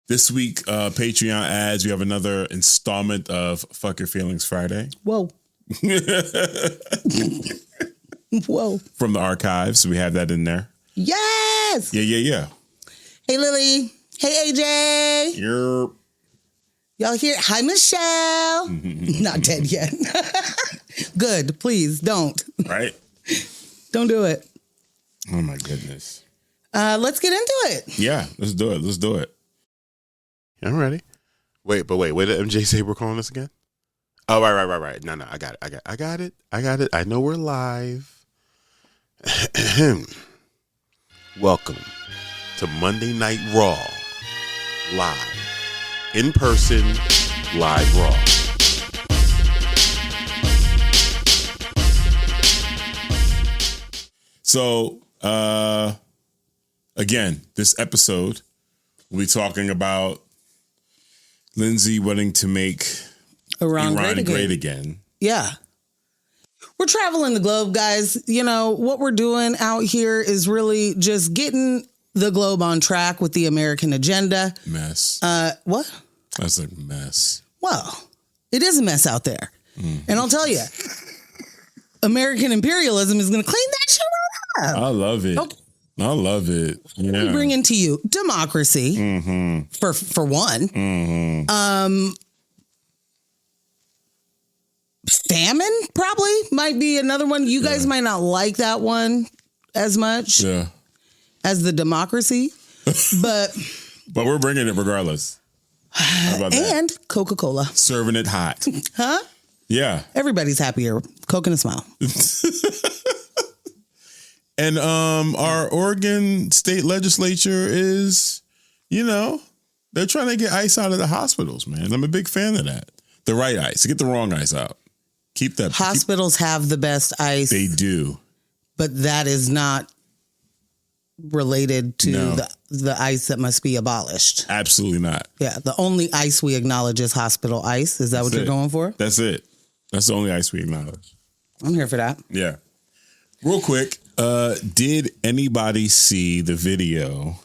This week, Patreon ads, we have another installment of Fuck Your Feelings Friday. Whoa. Whoa. From the archives. We have that in there. Yes. Yeah. Hey, Lily. Hey, AJ. Y'all here? Hi, Michelle. Not dead yet. Good. Please don't. Right? Don't do it. Oh, my goodness. Let's get into it. Yeah, let's do it. I'm ready. Wait, what did MJ say we're calling this again? Oh, right. No, I got it. I know we're live. Welcome to Monday Night Raw. Live. In person, live Raw. So, again, this episode, we'll be talking about Lindsay wanting to make Iran great again. Yeah. We're traveling the globe, guys. You know, what we're doing out here is really just getting the globe on track with the American agenda. Mess. What? That's a mess. Well, it is a mess out there. And I'll tell you, American imperialism is going to clean that shit right up. I love it. Okay. I love it. Yeah. We bring into you democracy for one. Famine probably might be another one. You guys might not like that one as much as the democracy, but we're bringing it regardless. How about that? And Coca-Cola, serving it hot, huh? Yeah, everybody's happier. Coke and a smile. And our Oregon state legislature is, they're trying to get ice out of the hospitals, man. I'm a big fan of that. The right ice. Get the wrong ice out. Keep that. Hospitals have the best ice. They do. But that is not related to the ice that must be abolished. Absolutely not. Yeah. The only ice we acknowledge is hospital ice. Is that what you're going for? That's it. That's the only ice we acknowledge. I'm here for that. Yeah. Real quick. Did anybody see the video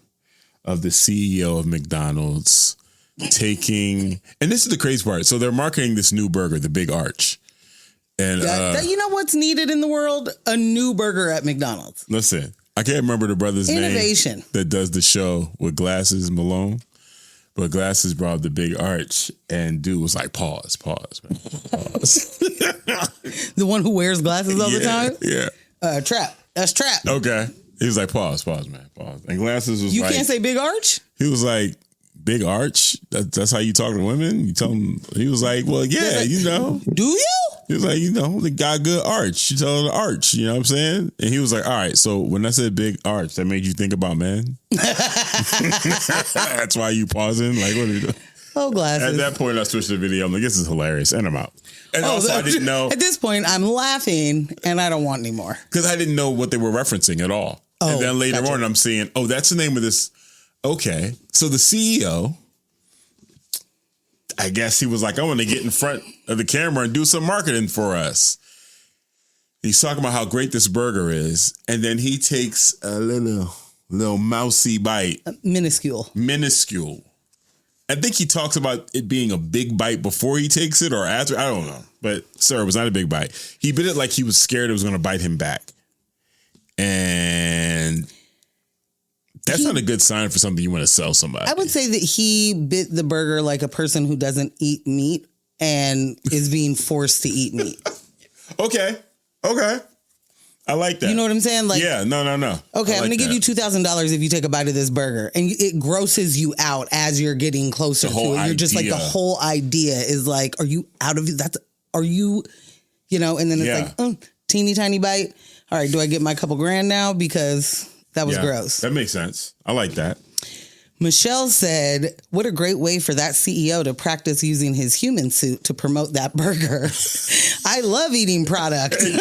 of the CEO of McDonald's taking, and this is the crazy part. So they're marketing this new burger, the Big Arch. And you know what's needed in the world? A new burger at McDonald's. Listen, I can't remember the brother's name that does the show with Glasses Malone. But Glasses brought up the Big Arch, and dude was like, pause, man. Pause. The one who wears glasses all the time? Yeah. Trap. That's Trap. Okay. He was like, pause, man, pause. And Glasses was you can't say Big Arch? He was like, Big Arch? That's how you talk to women? You tell them. He was like, well, yeah, Do you? He was like, they got good arch. You tell her the arch, you know what I'm saying? And he was like, all right, so when I said Big Arch, that made you think about men? That's why you pausing? Like, what are you doing? Oh, Glasses. At that point, I switched the video. I'm like, this is hilarious. And I'm out. And also, I didn't know. At this point, I'm laughing and I don't want any more. Because I didn't know what they were referencing at all. And then later on, I'm seeing, that's the name of this. Okay. So the CEO, I guess he was like, I want to get in front of the camera and do some marketing for us. He's talking about how great this burger is. And then he takes a little mousy bite. Minuscule. I think he talks about it being a big bite before he takes it or after. I don't know. But, sir, it was not a big bite. He bit it like he was scared it was going to bite him back. And that's not a good sign for something you want to sell somebody. I would say that he bit the burger like a person who doesn't eat meat and is being forced to eat meat. Okay. I like that. You know what I'm saying? Like, yeah, no. Okay, I'm going to give you $2,000 if you take a bite of this burger. And it grosses you out as you're getting closer to it. You're just like, the whole idea is like, are you out of it? And then it's like, teeny tiny bite. All right, do I get my couple grand now? Because that was gross. That makes sense. I like that. Michelle said, what a great way for that CEO to practice using his human suit to promote that burger. I love eating product. He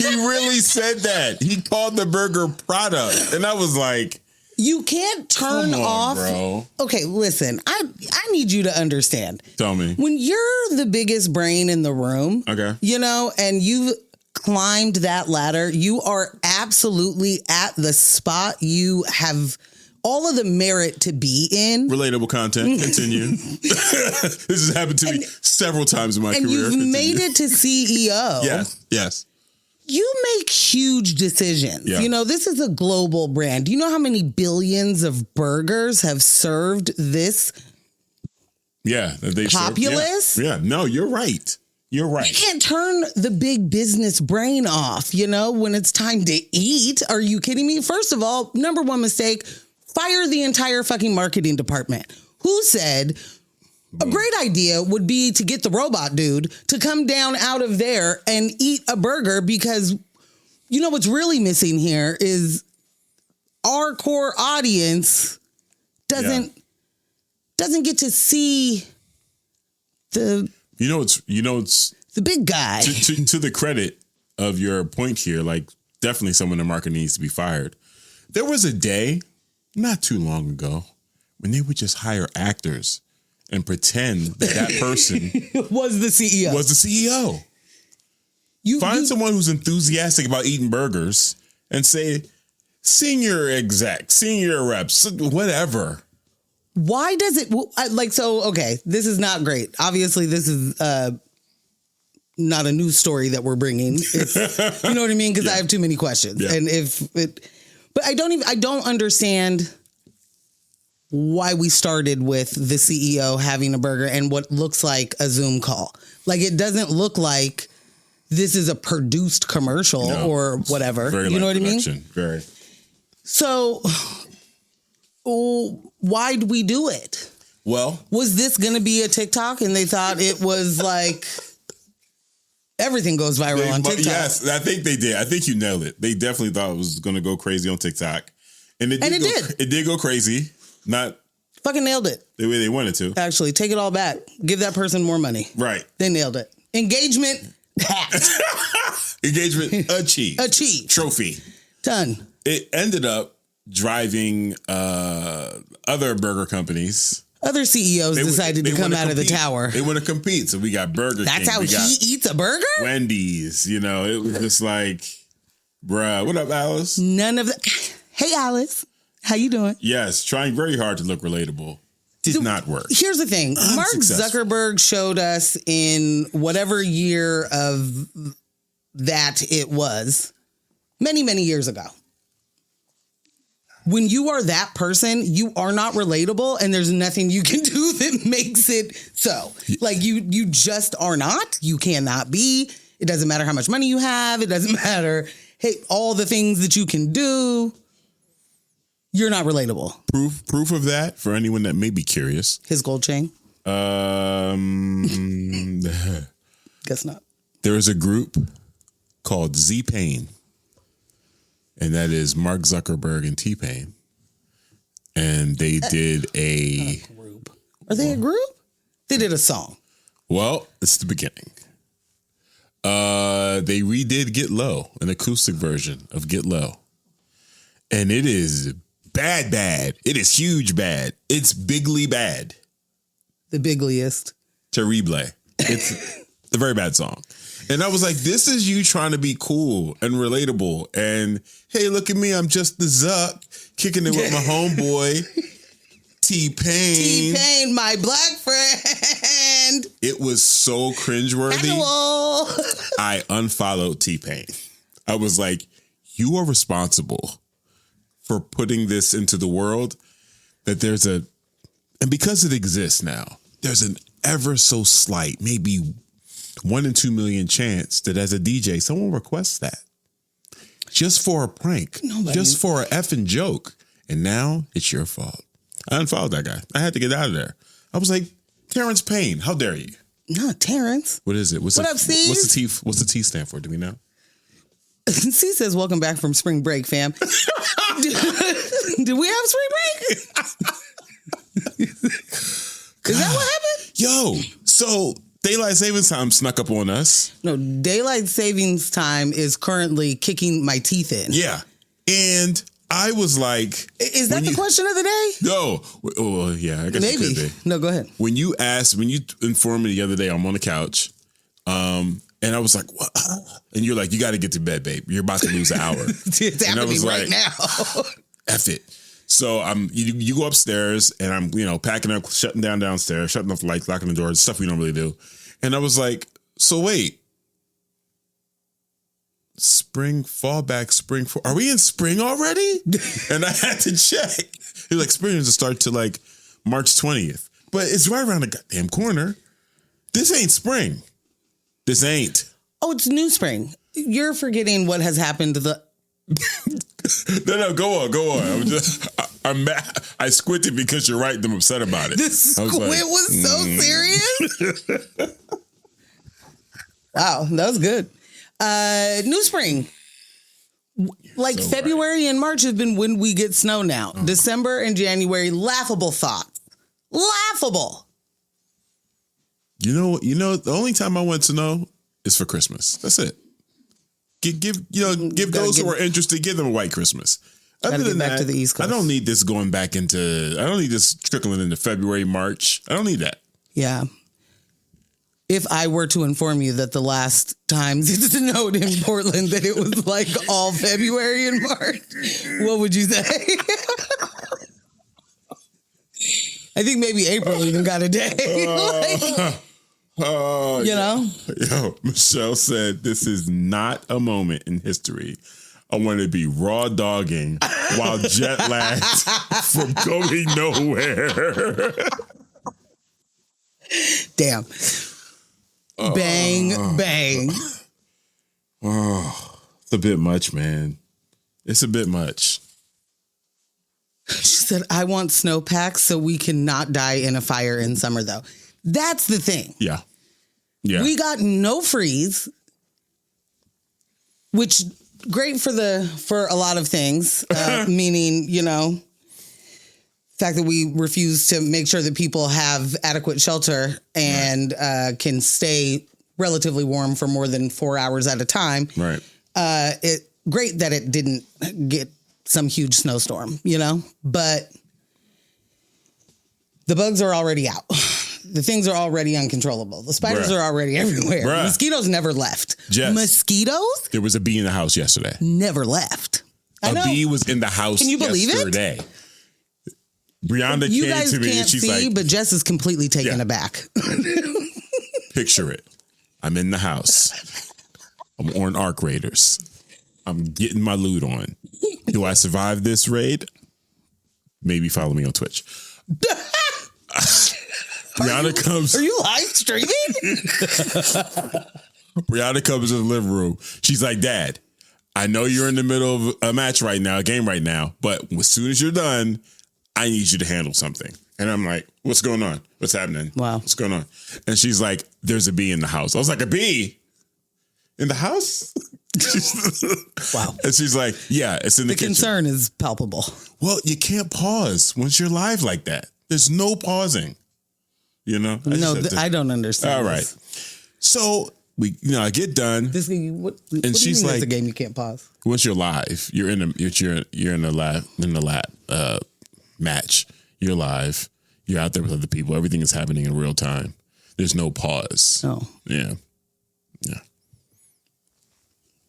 really said that. He called the burger product. And I was like, you can't turn off. Bro. Okay, listen, I need you to understand. Tell me. When you're the biggest brain in the room, and you've climbed that ladder, you are absolutely at the spot you have all of the merit to be in. Relatable content. Continue. This has happened to me several times in my career. And you've made it to CEO. Yes. You make huge decisions. Yeah. You know, this is a global brand. Do you know how many billions of burgers have served this populace? Yeah. No, you're right. You're right. You can't turn the big business brain off, you know, when it's time to eat. Are you kidding me? First of all, number one mistake, fire the entire fucking marketing department. Who said a great idea would be to get the robot dude to come down out of there and eat a burger, because you know what's really missing here is our core audience doesn't get to see the the big guy. To the credit of your point here, like definitely someone in the market needs to be fired. There was a day not too long ago when they would just hire actors and pretend that person was the CEO. Find someone who's enthusiastic about eating burgers and say, senior exec, senior reps, whatever. Why does it okay, this is not great. Obviously, this is not a news story that we're bringing. It's, you know what I mean? Because I have too many questions. Yeah. And but I don't understand why we started with the CEO having a burger and what looks like a Zoom call. Like, it doesn't look like this is a produced commercial or whatever. You know what I mean? Very. So why'd we do it? Well, was this going to be a TikTok and they thought it was like everything goes viral on TikTok? Yes, I think they did. I think you nailed it. They definitely thought it was going to go crazy on TikTok. And it did. It did go crazy. Not fucking nailed it the way they wanted to. Actually, take it all back. Give that person more money. Right. They nailed it. Engagement hacked. Engagement achieved. Trophy. Done. It ended up driving other burger companies. Other CEOs decided to come out of the tower. They want to compete. So we got Burger King. That's how he eats a burger? Wendy's. You know, it was just like, bruh. What up, Alice? None of that. Hey, Alice. How you doing? Yes, trying very hard to look relatable. Did not work. Here's the thing. Mark Zuckerberg showed us in whatever year of that it was, many, many years ago. When you are that person, you are not relatable, and there's nothing you can do that makes it so. Like, you just are not. You cannot be. It doesn't matter how much money you have. It doesn't matter, all the things that you can do. You're not relatable. Proof of that for anyone that may be curious. His gold chain? Guess not. There is a group called Z-Pain. And that is Mark Zuckerberg and T-Pain. And they did a group. Are they a group? They did a song. Well, it's the beginning. They redid Get Low, an acoustic version of Get Low. And it is bad. It is huge bad. It's bigly bad. The bigliest. Terrible. It's a very bad song. And I was like, this is you trying to be cool and relatable. And hey, look at me. I'm just the Zuck kicking it with my homeboy, T-Pain. T-Pain, my black friend. It was so cringeworthy. I unfollowed T-Pain. I was like, you are responsible for putting this into the world, that and because it exists now, there's an ever so slight, maybe 1 in 2 million chance that as a DJ, someone requests that just for a prank, just for an effing joke. And now it's your fault. I unfollowed that guy. I had to get out of there. I was like, Terrence Payne, how dare you? Not Terrence. What is it? What up, Steve? What's the T stand for? Do we know? C says, welcome back from spring break, fam. Did we have spring break? Is that what happened? Yo, so daylight savings time snuck up on us. No, daylight savings time is currently kicking my teeth in. Yeah. And I was like... Is that the question of the day? No. Oh, yeah, I guess maybe. It could be. No, go ahead. When you informed me the other day, I'm on the couch, and I was like, what? And you're like, you got to get to bed, babe. You're about to lose an hour. It's happening right now. F it. So you go upstairs and I'm, packing up, shutting down downstairs, shutting off the lights, locking the doors, stuff we don't really do. And I was like, so wait, fall back, are we in spring already? And I had to check. He was like, spring doesn't start to like March 20th, but it's right around the goddamn corner. This ain't spring. This ain't. Oh, it's new spring. You're forgetting what has happened to the... No, go on. I'm mad. I squinted because you're right and I'm upset about it. This squint was so serious. Wow, that was good. New spring. Like so February and March have been when we get snow now. December and January, laughable thoughts. Laughable. You know, the only time I want to know is for Christmas. That's it. Give those who are interested, give them a white Christmas. Other than that, to the East Coast. I don't need this I don't need this trickling into February, March. I don't need that. Yeah. If I were to inform you that the last times it snowed in Portland that it was like all February and March, what would you say? I think maybe April even got a day. Yo, Michelle said this is not a moment in history I want to be raw dogging while jet lagged from going nowhere. Damn. Bang. Oh, it's a bit much, man. It's a bit much. She said, I want snowpacks so we cannot die in a fire in summer, though. That's the thing. Yeah. We got no freeze, which great for a lot of things, meaning, the fact that we refuse to make sure that people have adequate shelter and can stay relatively warm for more than 4 hours at a time. Right. Great that it didn't get some huge snowstorm, but the bugs are already out. The things are already uncontrollable. The spiders are already everywhere. Mosquitoes never left. Jess, mosquitoes? There was a bee in the house yesterday. Never left. A bee was in the house yesterday. Can you believe it? Brianna you came guys to me can't and she's see, like... but Jess is completely taken aback. Picture it. I'm in the house. I'm on Arc Raiders. I'm getting my loot on. Do I survive this raid? Maybe follow me on Twitch. Brianna comes. Are you live streaming? Brianna comes in the living room. She's like, Dad, I know you're in the middle of a match right now, a game right now, but as soon as you're done, I need you to handle something. And I'm like, what's going on? What's happening? Wow. What's going on? And she's like, there's a bee in the house. I was like, a bee in the house? Wow. And she's like, yeah, it's in the kitchen. The concern is palpable. Well, you can't pause once you're live like that. There's no pausing. I don't understand. All right. So I get done. This game, what she's like, it's a game you can't pause. Once you're live, you're in the lab match. You're live. You're out there with other people. Everything is happening in real time. There's no pause. Oh. Yeah.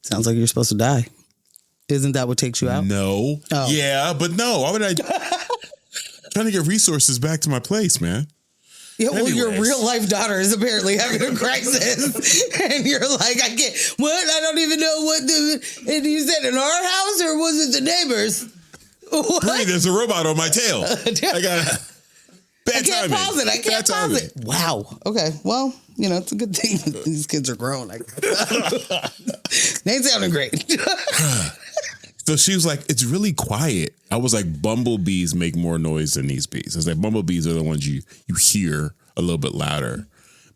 Sounds like you're supposed to die. Isn't that what takes you out? No. Oh. Yeah, but no. Why would I? Trying to get resources back to my place, man. Yeah, well, your real life daughter is apparently having a crisis, and you're like, I can't. What? I don't even know what And you said in our house, or was it the neighbors? What? Hey, there's a robot on my tail. I got bad timing. I can't pause it. Wow. Okay. Well, it's a good thing that these kids are grown. They ain't sounding great. So she was like, it's really quiet. I was like, bumblebees make more noise than these bees. I was like, bumblebees are the ones you hear a little bit louder.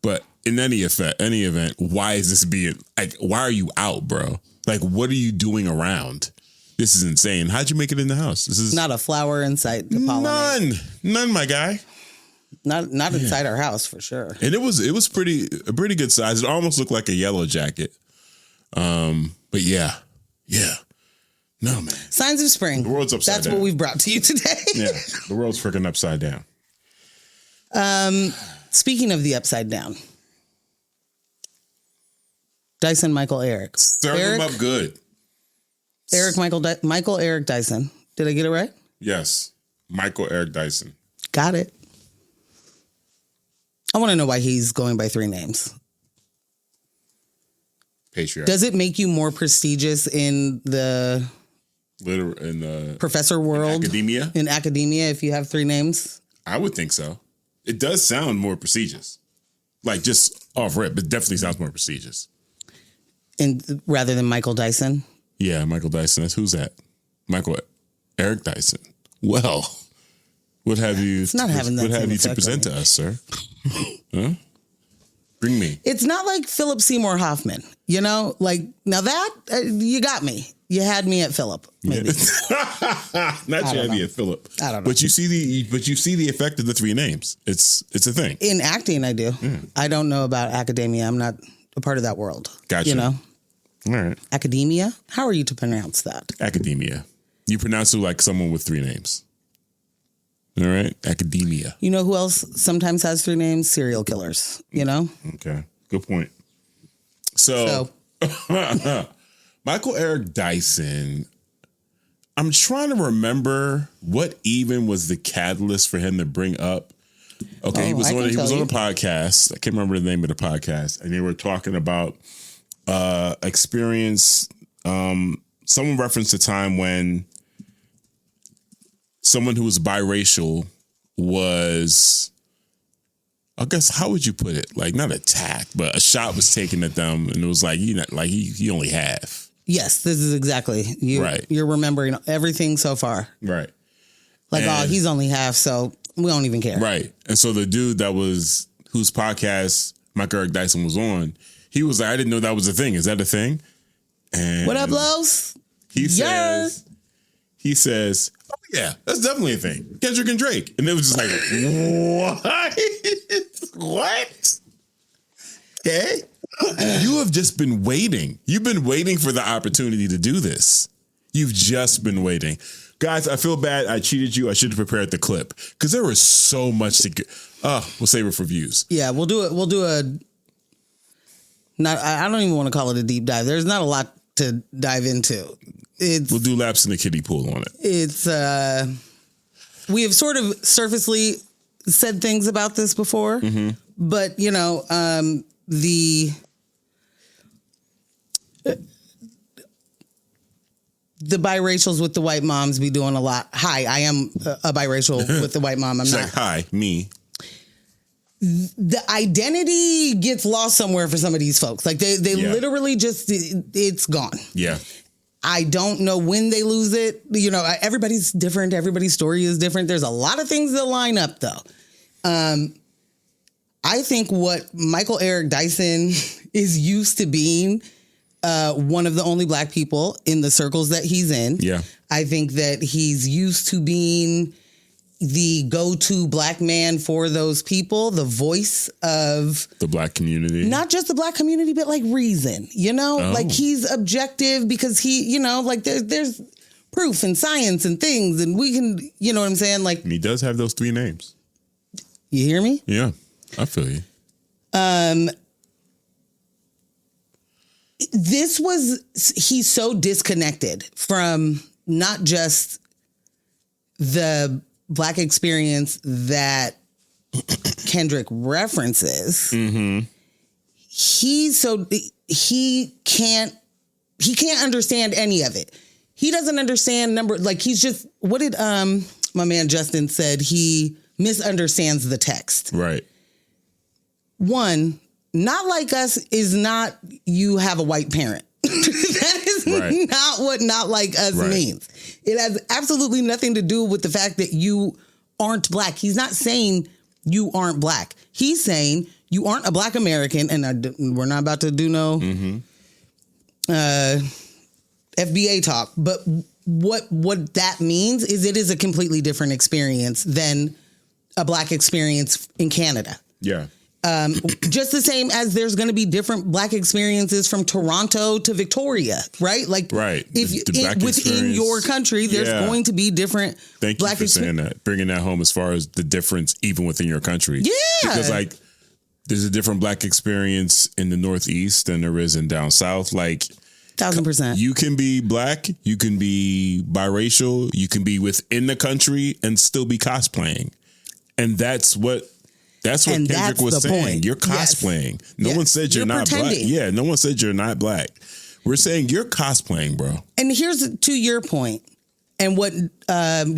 But in any event, why is this being like, why are you out, bro? Like, what are you doing around? This is insane. How'd you make it in the house? This is not a flower in sight to pollinate. None, my guy. Not inside our house for sure. And it was a pretty good size. It almost looked like a yellow jacket. But yeah. No, man. Signs of spring. The world's upside down. That's what we've brought to you today. Yeah, the world's freaking upside down. Speaking of the upside down, Dyson Michael Eric. Serve him up good. Eric Michael Eric Dyson. Did I get it right? Yes. Michael Eric Dyson. Got it. I want to know why he's going by 3 names. Patriarch. Does it make you more prestigious in the professor world? Academia? In academia, if you have 3 names? I would think so. It does sound more prestigious. Like just off rip, it definitely sounds more prestigious. And rather than Michael Dyson? Yeah, Michael Dyson. Who's that? Michael Eric Dyson. Well, what have you to present to us, sir? Huh? Bring me. It's not like Philip Seymour Hoffman, you know? Like, now that, you got me. You had me at Philip, maybe. Yeah. Not you had me at Philip. I don't know. But you see the effect of the 3 names. It's a thing. In acting, I do. Yeah. I don't know about academia. I'm not a part of that world. Gotcha. You know? All right. Academia? How are you to pronounce that? Academia. You pronounce it like someone with 3 names. All right. Academia. You know who else sometimes has 3 names? Serial killers, you know? Okay. Good point. So. Michael Eric Dyson, I'm trying to remember what even was the catalyst for him to bring up. Okay, he was on a podcast. I can't remember the name of the podcast, and they were talking about experience. Someone referenced a time when someone who was biracial was, I guess, how would you put it? Like, not attacked, but a shot was taken at them, and it was like, he only half. Yes, this is exactly you. Right. You're remembering everything so far. Right. Like, he's only half, so we don't even care. Right. And so the dude whose podcast Michael Eric Dyson was on, he was like, I didn't know that was a thing. Is that a thing? And what up, Los? He says, oh yeah, that's definitely a thing. Kendrick and Drake. And it was just like, what? What? Okay. You have just been waiting. You've been waiting for the opportunity to do this. You've just been waiting. Guys, I feel bad. I cheated you. I should have prepared the clip because there was so much to get. We'll save it for views. Yeah, we'll do it. We'll do a, I don't even want to call it a deep dive. There's not a lot to dive into. We'll do laps in the kiddie pool on it. It's, we have sort of surfacely said things about this before, but you know, the biracials with the white moms be doing a lot. Hi, I am a biracial with the white mom. I'm She's not. Like, hi, me. The identity gets lost somewhere for some of these folks. Like they literally just, it's gone. Yeah. I don't know when they lose it. You know, everybody's different. Everybody's story is different. There's a lot of things that line up though. I think what Michael Eric Dyson is used to being one of the only black people in the circles that he's in. Yeah. I think that he's used to being the go-to black man for those people, the voice of the black community. Not just the black community, but like reason, you know, like he's objective because he, you know, like there's proof and science and things and we can, you know what I'm saying? Like, and he does have those 3 names. You hear me? Yeah, I feel you. He's so disconnected from not just the black experience that Kendrick references. Mm-hmm. He can't understand any of it. He doesn't understand he's just, what did my man Justin said? He misunderstands the text. Right. One, not like us is not you have a white parent. That is not what not like us means. It has absolutely nothing to do with the fact that you aren't black. He's not saying you aren't black. He's saying you aren't a black American, and we're not about to do no FBA talk. But what that means is it is a completely different experience than a black experience in Canada. Yeah. Just the same as there's going to be different black experiences from Toronto to Victoria, right? Like, within your country, there's going to be different. Thank you for saying that, bringing that home as far as the difference even within your country. Yeah, because like there's a different black experience in the Northeast than there is in down south. Like 1,000%. You can be black, you can be biracial, you can be within the country and still be cosplaying. And that's what Kendrick was saying. Point. You're cosplaying. Yes. No one said you're not pretending. Black. Yeah, no one said you're not black. We're saying you're cosplaying, bro. And here's to your point, and what I'm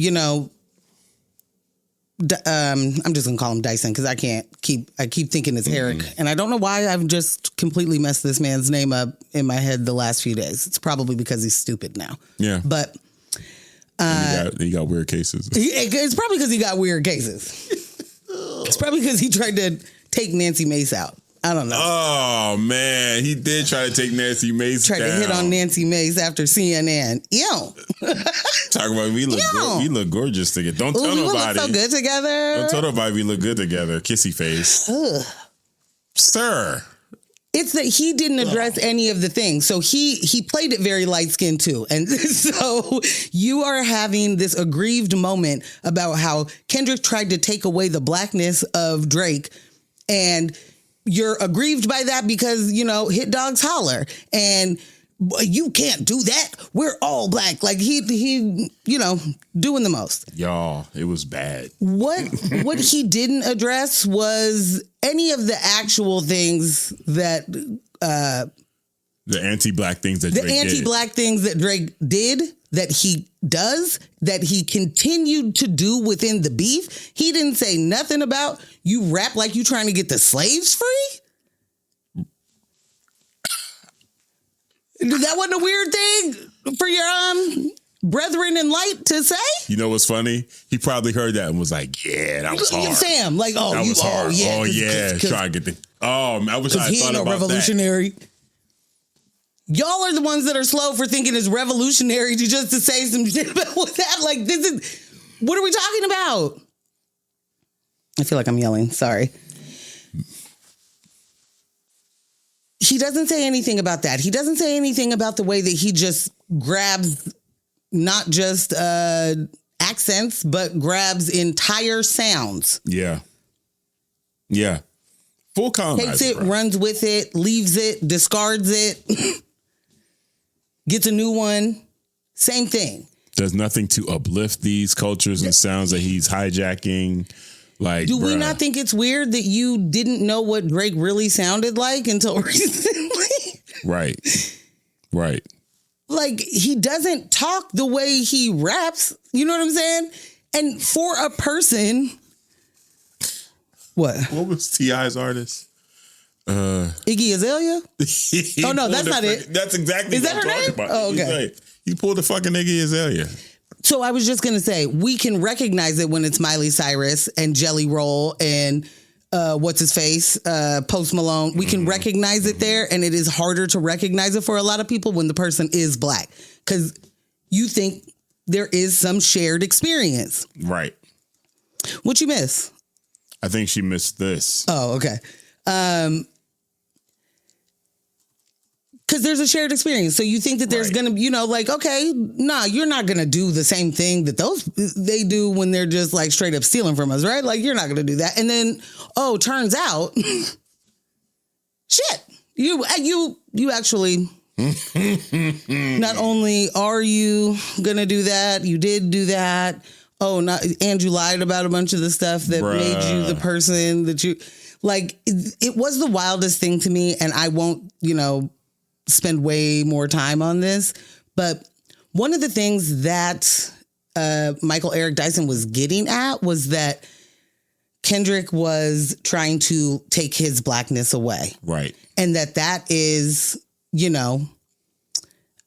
just gonna call him Dyson because I keep thinking it's Eric, and I don't know why I've just completely messed this man's name up in my head the last few days. It's probably because he's stupid now. Yeah, but he got weird cases. It's probably because he got weird cases. It's probably because he tried to take Nancy Mace out. I don't know. Oh, man. He did try to take Nancy Mace down. Tried to hit on Nancy Mace after CNN. Ew. Talking about we look gorgeous together. Don't tell nobody. We look so good together. Don't tell nobody we look good together. Kissy face. Ugh. Sir. It's that he didn't address any of the things. So he played it very light-skinned too. And so you are having this aggrieved moment about how Kendrick tried to take away the blackness of Drake, and you're aggrieved by that because, hit dogs holler and you can't do that. We're all black. Like he doing the most. Y'all, it was bad. What he didn't address was any of the actual things that the anti-black things that Drake did, that he does, that he continued to do within the beef. He didn't say nothing about you rap like you trying to get the slaves free. That wasn't a weird thing for your brethren in light to say? You know what's funny? He probably heard that and was like, yeah, that was hard. Sam, like, that was hard. Oh, yeah. Try to get the... Oh, I wish I had thought about revolutionary. That. Y'all are the ones that are slow for thinking it's revolutionary to say some shit about that. Like, what are we talking about? I feel like I'm yelling. Sorry. He doesn't say anything about that. He doesn't say anything about the way that he just grabs not just accents, but grabs entire sounds. Yeah. Yeah. Full colonizer. Takes it, runs with it, leaves it, discards it, gets a new one. Same thing. Does nothing to uplift these cultures and sounds that he's hijacking. Like, do we not think it's weird that you didn't know what Drake really sounded like until recently? Right. Right. Like, he doesn't talk the way he raps. You know what I'm saying? And for a person... What was T.I.'s artist? Iggy Azalea? Oh, no, that's not it. That's exactly what I'm talking about. Oh, okay. He pulled the fucking Iggy Azalea. So I was just going to say, we can recognize it when it's Miley Cyrus and Jelly Roll and what's his face, Post Malone. We can recognize it there, and it is harder to recognize it for a lot of people when the person is black, because you think there is some shared experience. Right. What you miss? I think she missed this. Oh, okay. Because there's a shared experience. So you think that there's going to, like, okay, nah, you're not going to do the same thing that they do when they're just like straight up stealing from us, right? Like, you're not going to do that. And then, turns out, shit, you actually, not only are you going to do that, you did do that. And you lied about a bunch of the stuff that made you the person that you, like, it was the wildest thing to me. And I won't, spend way more time on this. But one of the things that Michael Eric Dyson was getting at was that Kendrick was trying to take his blackness away. Right. And that is,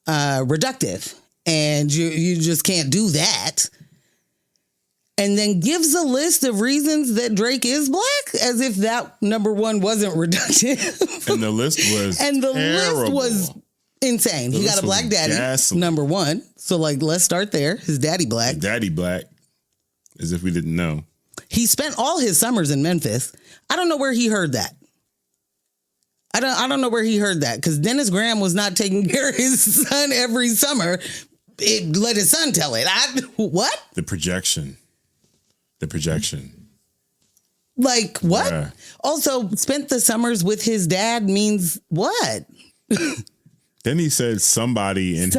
reductive. And you just can't do that. And then gives a list of reasons that Drake is black, as if that, number one, wasn't reductive. And the list was list was insane. He got a black daddy, number one. So, like, let's start there. His daddy black. Daddy black, as if we didn't know. He spent all his summers in Memphis. I don't know where he heard that. I don't know where he heard that, because Dennis Graham was not taking care of his son every summer. Let his son tell it. What? The projection. Like, what? Yeah. Also, spent the summers with his dad means what? Then he said somebody in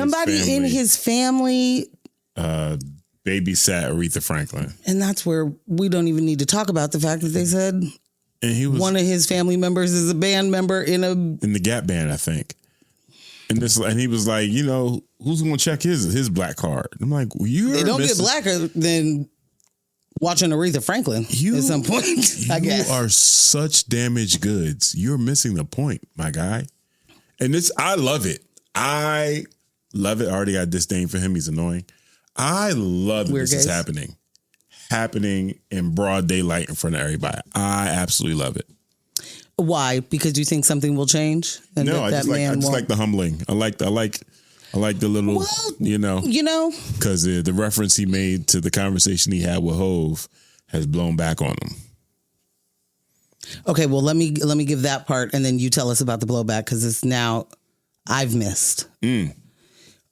his family babysat Aretha Franklin. And that's where we don't even need to talk about the fact that they said and he was, one of his family members is a band member in the Gap band, I think. And he was like, you know, who's going to check his black card? I'm like, well, they don't get blacker than watching Aretha Franklin at some point, I guess. You are such damaged goods. You're missing the point, my guy. And I love it. I love it. I already got disdain for him. He's annoying. I love that this is happening in broad daylight in front of everybody. I absolutely love it. Why? Because you think something will change? And no, I just like the humbling. I like the little, because the reference he made to the conversation he had with Hove has blown back on him. Okay, well, let me give that part, and then you tell us about the blowback, because it's now I've missed.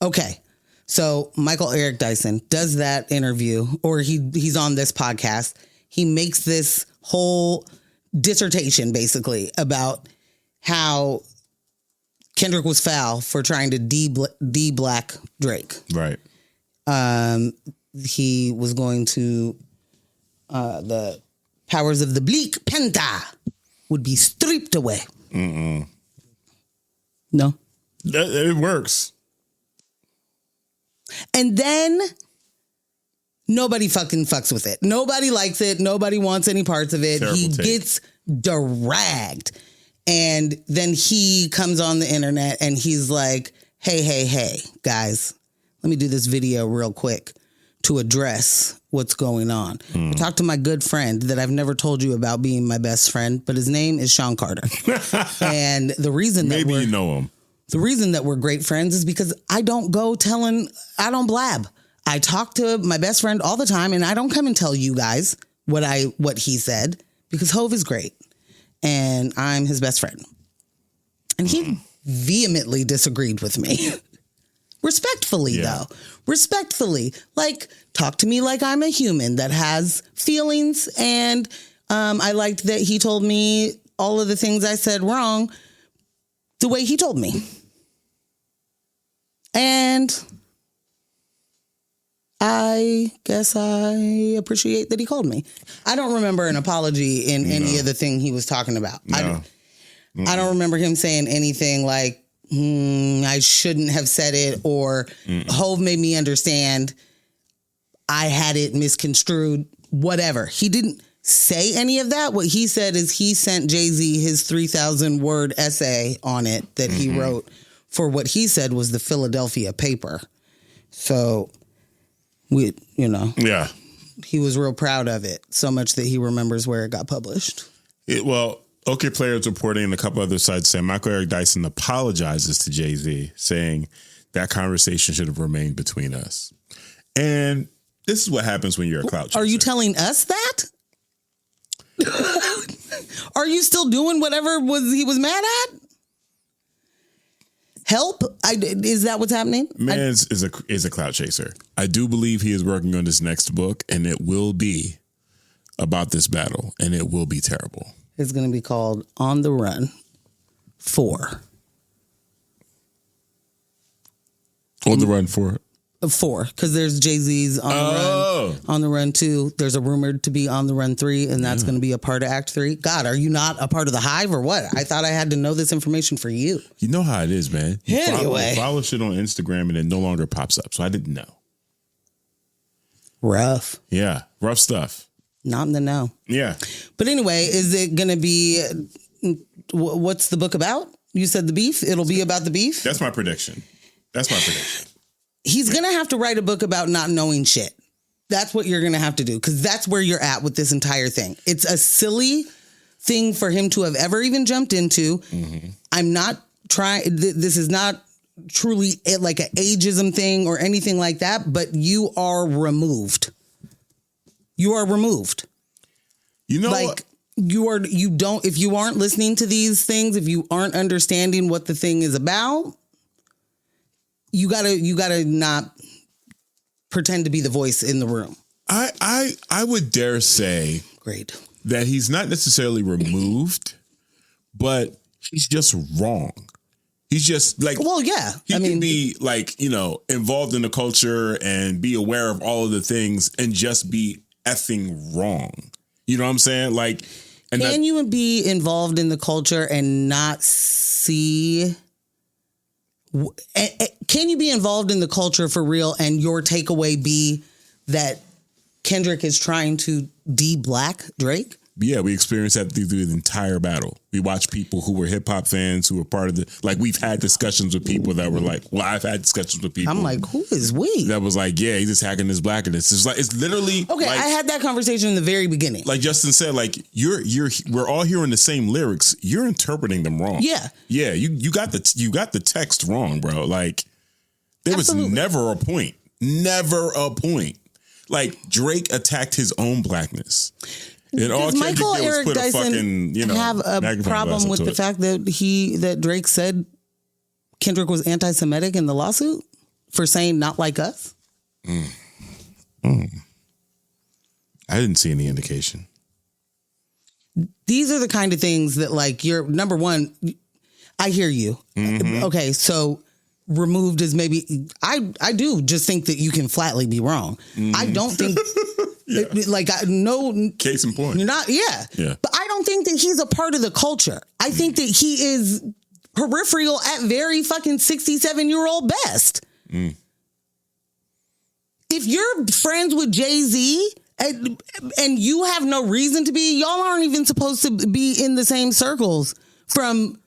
Okay, so Michael Eric Dyson does that interview, or he's on this podcast. He makes this whole dissertation, basically, about how Kendrick was foul for trying to de-black Drake. Right. He was going to the powers of the bleak penta would be stripped away. No? It works. And then nobody fucking fucks with it. Nobody likes it. Nobody wants any parts of it. Terrible take. Gets dragged. And then he comes on the internet and he's like, hey, guys, let me do this video real quick to address what's going on. I talked to my good friend that I've never told you about being my best friend, but his name is Sean Carter. And the reason that you know him. The reason that we're great friends is because I don't blab. I talk to my best friend all the time, and I don't come and tell you guys what he said, because Hove is great and I'm his best friend. And he vehemently disagreed with me. Respectfully, though. Respectfully. Like, talk to me like I'm a human that has feelings. And I liked that he told me all of the things I said wrong the way he told me. And I guess I appreciate that he called me. I don't remember an apology in any of the thing he was talking about. No. I don't remember him saying anything like, I shouldn't have said it, or Hove made me understand, I had it misconstrued, whatever. He didn't say any of that. What he said is he sent Jay-Z his 3,000 word essay on it that he wrote for what he said was the Philadelphia paper. So he was real proud of it, so much that he remembers where it got published. OK Player's reporting and a couple other sites saying Michael Eric Dyson apologizes to Jay-Z, saying that conversation should have remained between us. And this is what happens when you're a clout chaser. Are you telling us that? Are you still doing whatever he was mad at? Help? Is that what's happening? Man is a clout chaser. I do believe he is working on this next book, and it will be about this battle, and it will be terrible. It's going to be called On the Run 4. On the Run 4? 4, because there's Jay-Z's On the Run 2. There's a rumored to be On the Run 3, and that's going to be a part of Act 3. God, are you not a part of the Hive or what? I thought I had to know this information for you. You know how it is, man. Anyway. Follow shit on Instagram and it no longer pops up, so I didn't know. Rough. Yeah, rough stuff. Not in the know. Yeah. But anyway, is it going to be, what's the book about? You said the beef? It'll be about the beef? That's my prediction. He's going to have to write a book about not knowing shit. That's what you're going to have to do, because that's where you're at with this entire thing. It's a silly thing for him to have ever even jumped into. I'm not trying. This is not truly like an ageism thing or anything like that, but you are removed. You are removed. You know, like if you aren't listening to these things, if you aren't understanding what the thing is about, you gotta not pretend to be the voice in the room. I would dare say that he's not necessarily removed, but he's just wrong. He's just like, well, yeah. He can be like, involved in the culture and be aware of all of the things and just be effing wrong. You know what I'm saying? Like, can you be involved in the culture and not see? Can you be involved in the culture for real and your takeaway be that Kendrick is trying to de-black Drake? Yeah, we experienced that through the entire battle. We watched people who were hip hop fans who were part of we've had discussions with people that were like, I've had discussions with people. I'm like, who is we? That was like, yeah, he's just hacking his blackness. It's literally. Okay, I had that conversation in the very beginning. Like Justin said, like we're all hearing the same lyrics. You're interpreting them wrong. Yeah. Yeah, you got the text wrong, bro. Like there was never a point. Never a point. Like Drake attacked his own blackness. And all Michael Eric put Dyson have a problem with the fact that Drake said Kendrick was anti-Semitic in the lawsuit for saying not like us? I didn't see any indication. These are the kind of things that, like, you're number one. I hear you. Mm-hmm. Okay, so removed is maybe I do just think that you can flatly be wrong. Mm-hmm. I don't think. Yeah. No case in point. You're not, yeah. But I don't think that he's a part of the culture. I think that he is peripheral at very fucking 67-year-old best. Mm. If you're friends with Jay-Z and you have no reason to be, y'all aren't even supposed to be in the same circles from,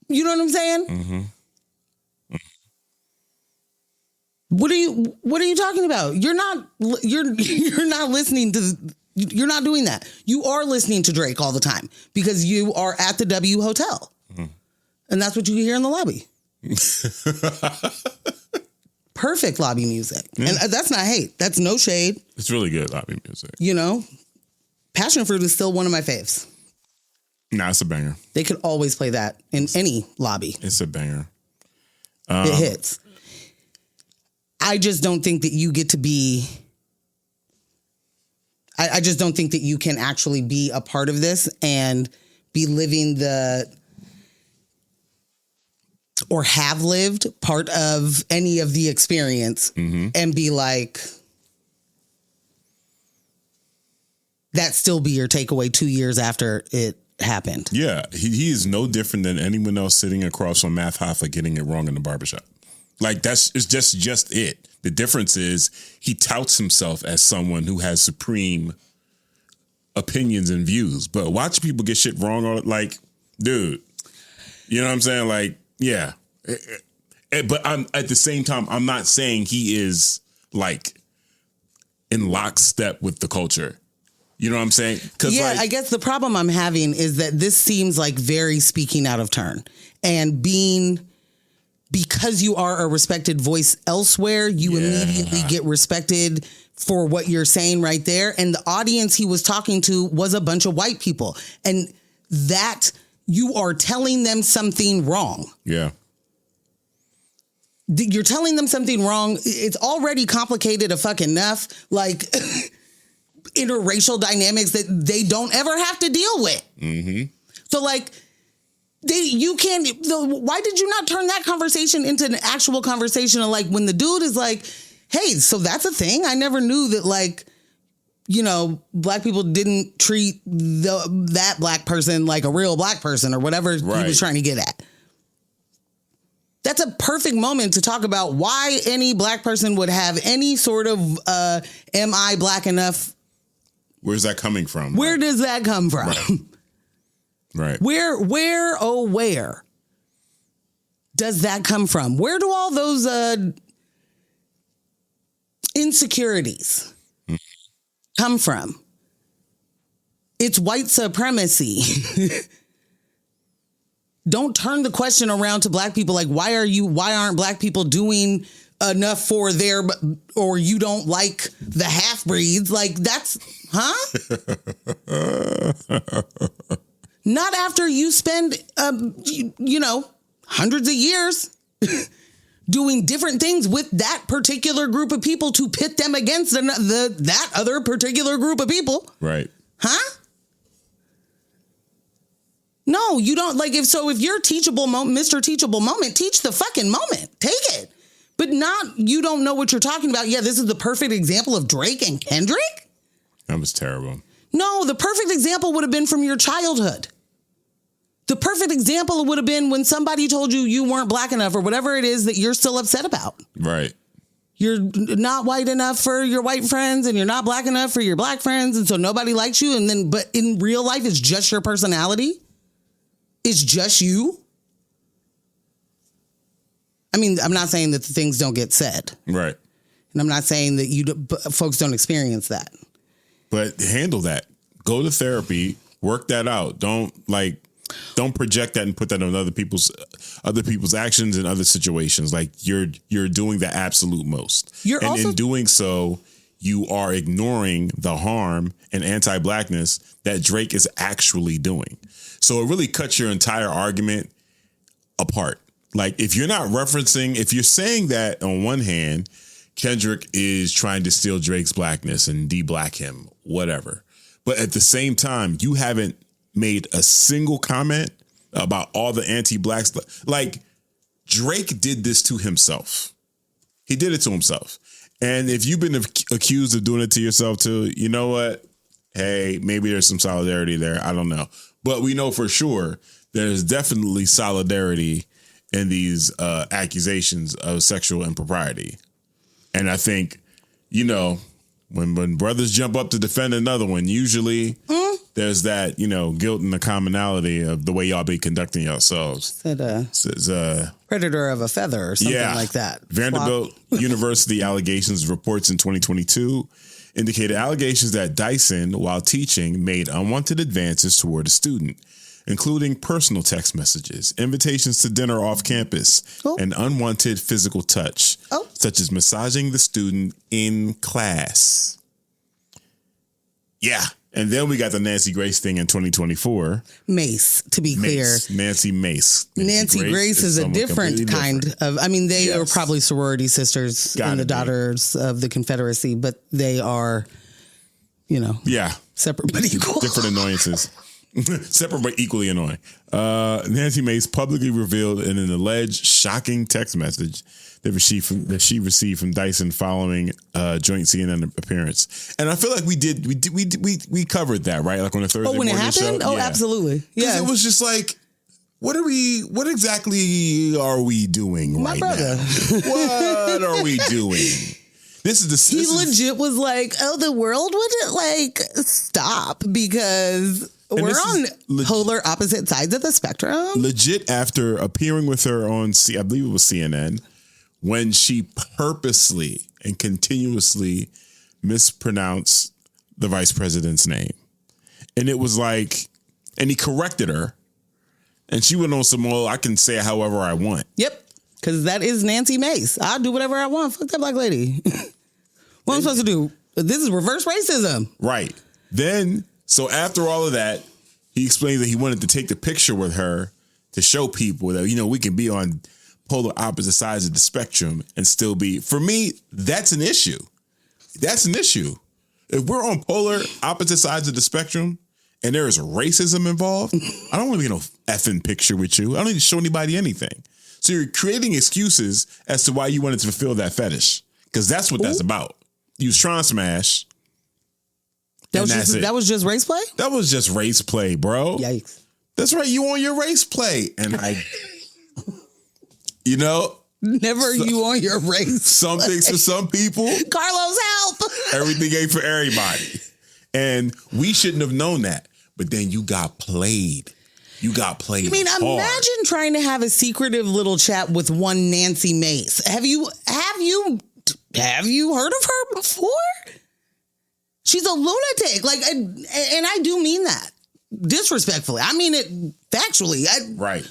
you know what I'm saying? Mm-hmm. What are you talking about? You're not listening to, you're not doing that. You are listening to Drake all the time because you are at the W Hotel. Mm-hmm. And that's what you hear in the lobby. Perfect lobby music. Yeah. And that's not hate. That's no shade. It's really good lobby music. Passion Fruit is still one of my faves. Nah, it's a banger. They could always play that in any lobby. It's a banger. It hits. I just don't think that you get to be... I just don't think that you can actually be a part of this and be living or have lived part of any of the experience and be like... That still be your takeaway 2 years after it happened. Yeah, he is no different than anyone else sitting across from Math Hoffa getting it wrong in the barbershop. Like it's just it. The difference is he touts himself as someone who has supreme opinions and views. But watch people get shit wrong. Like, dude, you know what I'm saying? Like, yeah. But I'm at the same time, I'm not saying he is like in lockstep with the culture. You know what I'm saying? Yeah, I guess the problem I'm having is that this seems like very speaking out of turn and because you are a respected voice elsewhere, you immediately get respected for what you're saying right there. And the audience he was talking to was a bunch of white people. And that you are telling them something wrong. Yeah. You're telling them something wrong. It's already complicated enough. Like interracial dynamics that they don't ever have to deal with. Mm-hmm. So like... why did you not turn that conversation into an actual conversation of like when the dude is like, hey, so that's a thing? I never knew that black people didn't treat that black person like a real black person or whatever he was trying to get at. That's a perfect moment to talk about why any black person would have any sort of, am I black enough? Where's that coming from? Where does that come from? Right. Where does that come from? Where do all those insecurities come from? It's white supremacy. Don't turn the question around to black people like, why aren't black people doing enough for or you don't like the half breeds? Like that's, huh? Not after you spend, hundreds of years doing different things with that particular group of people to pit them against that other particular group of people. Right. Huh? No, you don't. Like, if you're teachable, Mr. Teachable Moment, teach the fucking moment. Take it. But not, you don't know what you're talking about. Yeah, this is the perfect example of Drake and Kendrick. That was terrible. No, the perfect example would have been from your childhood. The perfect example would have been when somebody told you weren't black enough or whatever it is that you're still upset about. Right. You're not white enough for your white friends and you're not black enough for your black friends. And so nobody likes you. But in real life, it's just your personality. It's just you. I mean, I'm not saying that the things don't get said. Right. And I'm not saying that folks don't experience that. But handle that. Go to therapy. Work that out. Don't project that and put that on other people's actions and other situations. Like you're doing the absolute most. In doing so, you are ignoring the harm and anti-blackness that Drake is actually doing. So it really cuts your entire argument apart. Like if you're saying that on one hand, Kendrick is trying to steal Drake's blackness and de-black him, whatever. But at the same time, you haven't made a single comment about all the anti-black stuff. Like Drake did this to himself. He did it to himself. And if you've been accused of doing it to yourself too, you know what? Hey, maybe there's some solidarity there. I don't know. But we know for sure there's definitely solidarity in these accusations of sexual impropriety. And I think, when brothers jump up to defend another one, usually there's that, guilt and the commonality of the way y'all be conducting yourselves. Predator of a feather or something like that. Vanderbilt University allegations reports in 2022 indicated allegations that Dyson, while teaching, made unwanted advances toward a student, including personal text messages, invitations to dinner off campus, and unwanted physical touch, such as massaging the student in class. Yeah. And then we got the Nancy Grace thing in 2024. Mace, to be clear. Nancy Mace. Nancy Grace is a different kind of, they are probably sorority sisters and the daughters of the Confederacy, but they are, separate but equal. Different annoyances. Separate but equally annoying. Nancy Mace publicly revealed in an alleged shocking text message that she received from Dyson following a joint CNN appearance. And I feel like we covered that, right? Like on the Thursday morning show. Oh, when it happened? Oh, absolutely. Yeah. It was just like, what exactly are we doing My brother. now? What are we doing? He legit was like, the world wouldn't stop because we're on polar opposite sides of the spectrum. Legit, after appearing with her on, I believe it was CNN, when she purposely and continuously mispronounced the vice president's name. And it was like, and he corrected her. And she went on some, I can say it however I want. Yep. Because that is Nancy Mace. I'll do whatever I want. Fuck that black lady. What am I supposed to do? This is reverse racism. Right. Then, so after all of that, he explained that he wanted to take the picture with her to show people that, we can be on polar opposite sides of the spectrum and still be. For me, that's an issue. That's an issue. If we're on polar opposite sides of the spectrum and there is racism involved, I don't want to be in no effing picture with you. I don't need to show anybody anything. So you're creating excuses as to why you wanted to fulfill that fetish. Because that's what that's about. You was trying to smash. That was just race play? That was just race play, bro. Yikes. That's right. You on your race play. And never you on your race. Some things for some people. Carlos, help. Everything ain't for everybody. And we shouldn't have known that. But then you got played. hard. Imagine trying to have a secretive little chat with one Nancy Mace. Have you heard of her before? She's a lunatic. And I do mean that disrespectfully. I mean it factually. Right.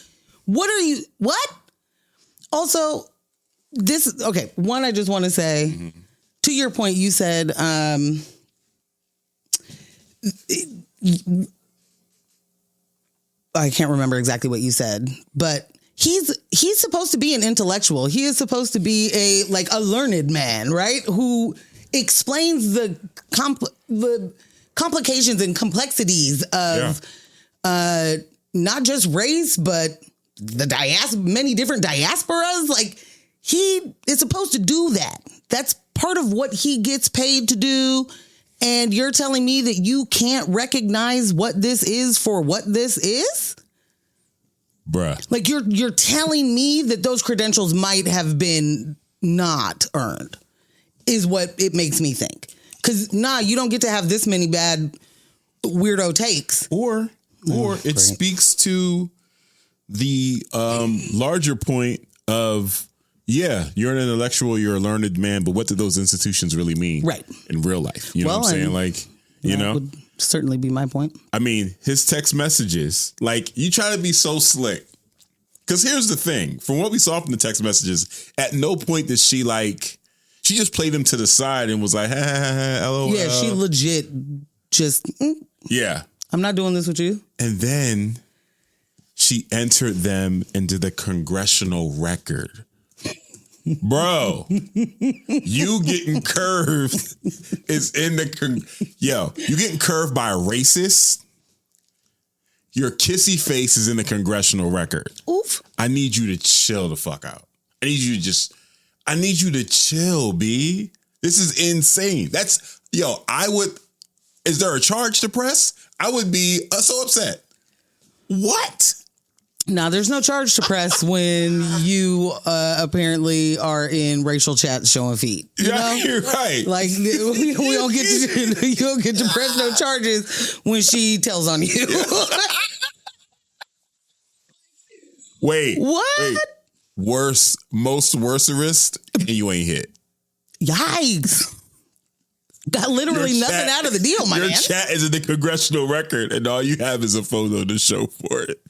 What? Also, one, I just want to say, to your point, you said, I can't remember exactly what you said, but he's supposed to be an intellectual. He is supposed to be a learned man, right? Who explains the complications and complexities of not just race, but many different diasporas. Like, he is supposed to do that. That's part of what he gets paid to do. And you're telling me that you can't recognize what this is for what this is? Bruh. Like, you're telling me that those credentials might have been not earned is what it makes me think. Because, you don't get to have this many bad weirdo takes. Or it speaks to the larger point of, you're an intellectual, you're a learned man, but what do those institutions really mean in real life? You know what I'm saying? Like, that would certainly be my point. I mean, his text messages, like, you try to be so slick. Because here's the thing. From what we saw from the text messages, at no point did she, like, she just played him to the side and was like, LOL. Yeah, she legit just, yeah. I'm not doing this with you. And then she entered them into the congressional record. Bro, you getting curved is in the you getting curved by a racist. Your kissy face is in the congressional record. Oof. I need you to chill the fuck out. I need you to chill, B. This is insane. Is there a charge to press? I would be so upset. What? No, there's no charge to press when you apparently are in racial chats showing feet. You know? You're right. Like, we don't get to you don't get to press no charges when she tells on you. Wait. What? Wait. Most worserist, and you ain't hit. Yikes. Got literally nothing out of the deal, my man. Your chat is in the congressional record, and all you have is a photo to show for it.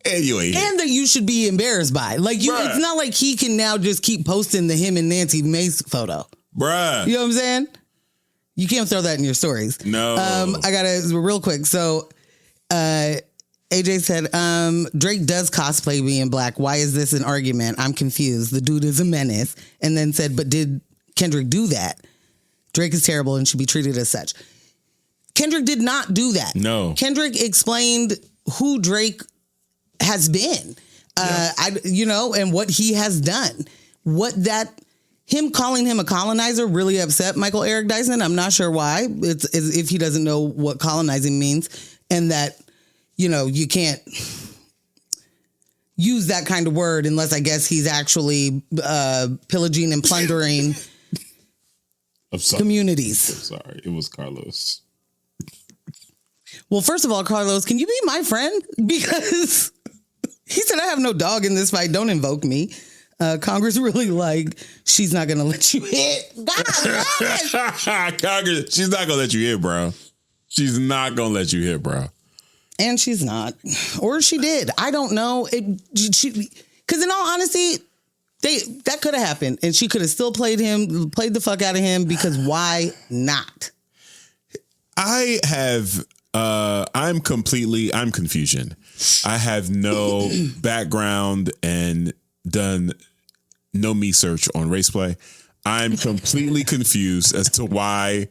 And you ain't. And that you should be embarrassed by. Like, it's not like he can now just keep posting the him and Nancy Mace photo. Bruh. You know what I'm saying? You can't throw that in your stories. No. I gotta real quick. So AJ said, Drake does cosplay being black. Why is this an argument? I'm confused. The dude is a menace. And then said, but did Kendrick do that? Drake is terrible and should be treated as such. Kendrick did not do that. No. Kendrick explained who Drake has been, and what he has done. Him calling him a colonizer really upset Michael Eric Dyson. I'm not sure why. It's if he doesn't know what colonizing means, and that, you can't use that kind of word unless I guess he's actually pillaging and plundering communities. I'm sorry. It was Carlos. Well, first of all, Carlos, can you be my friend? Because he said, I have no dog in this fight. Don't invoke me. Congress really she's not going to let you hit. God, Congress, she's not going to let you hit, bro. She's not going to let you hit, bro. And she's not. Or she did. I don't know. Because in all honesty, that could have happened. And she could have still played the fuck out of him, because why not? I'm confusion. I have no background and done no research on race play. I'm completely confused as to why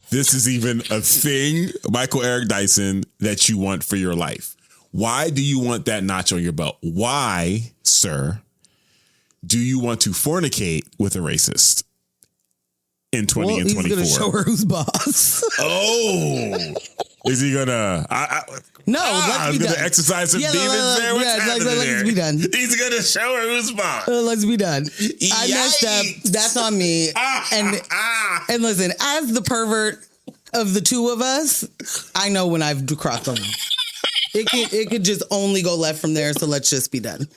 this is even a thing, Michael Eric Dyson, that you want for your life. Why do you want that notch on your belt? Why, sir, do you want to fornicate with a racist in 20 and 24? He's going to show her who's boss. Oh, is he gonna? Let's be done. Exercise some demons there. Let's be done. He's gonna show her who's boss. Let's be done. I messed up. That's on me. And listen, as the pervert of the two of us, I know when I've crossed them. It could just only go left from there. So let's just be done.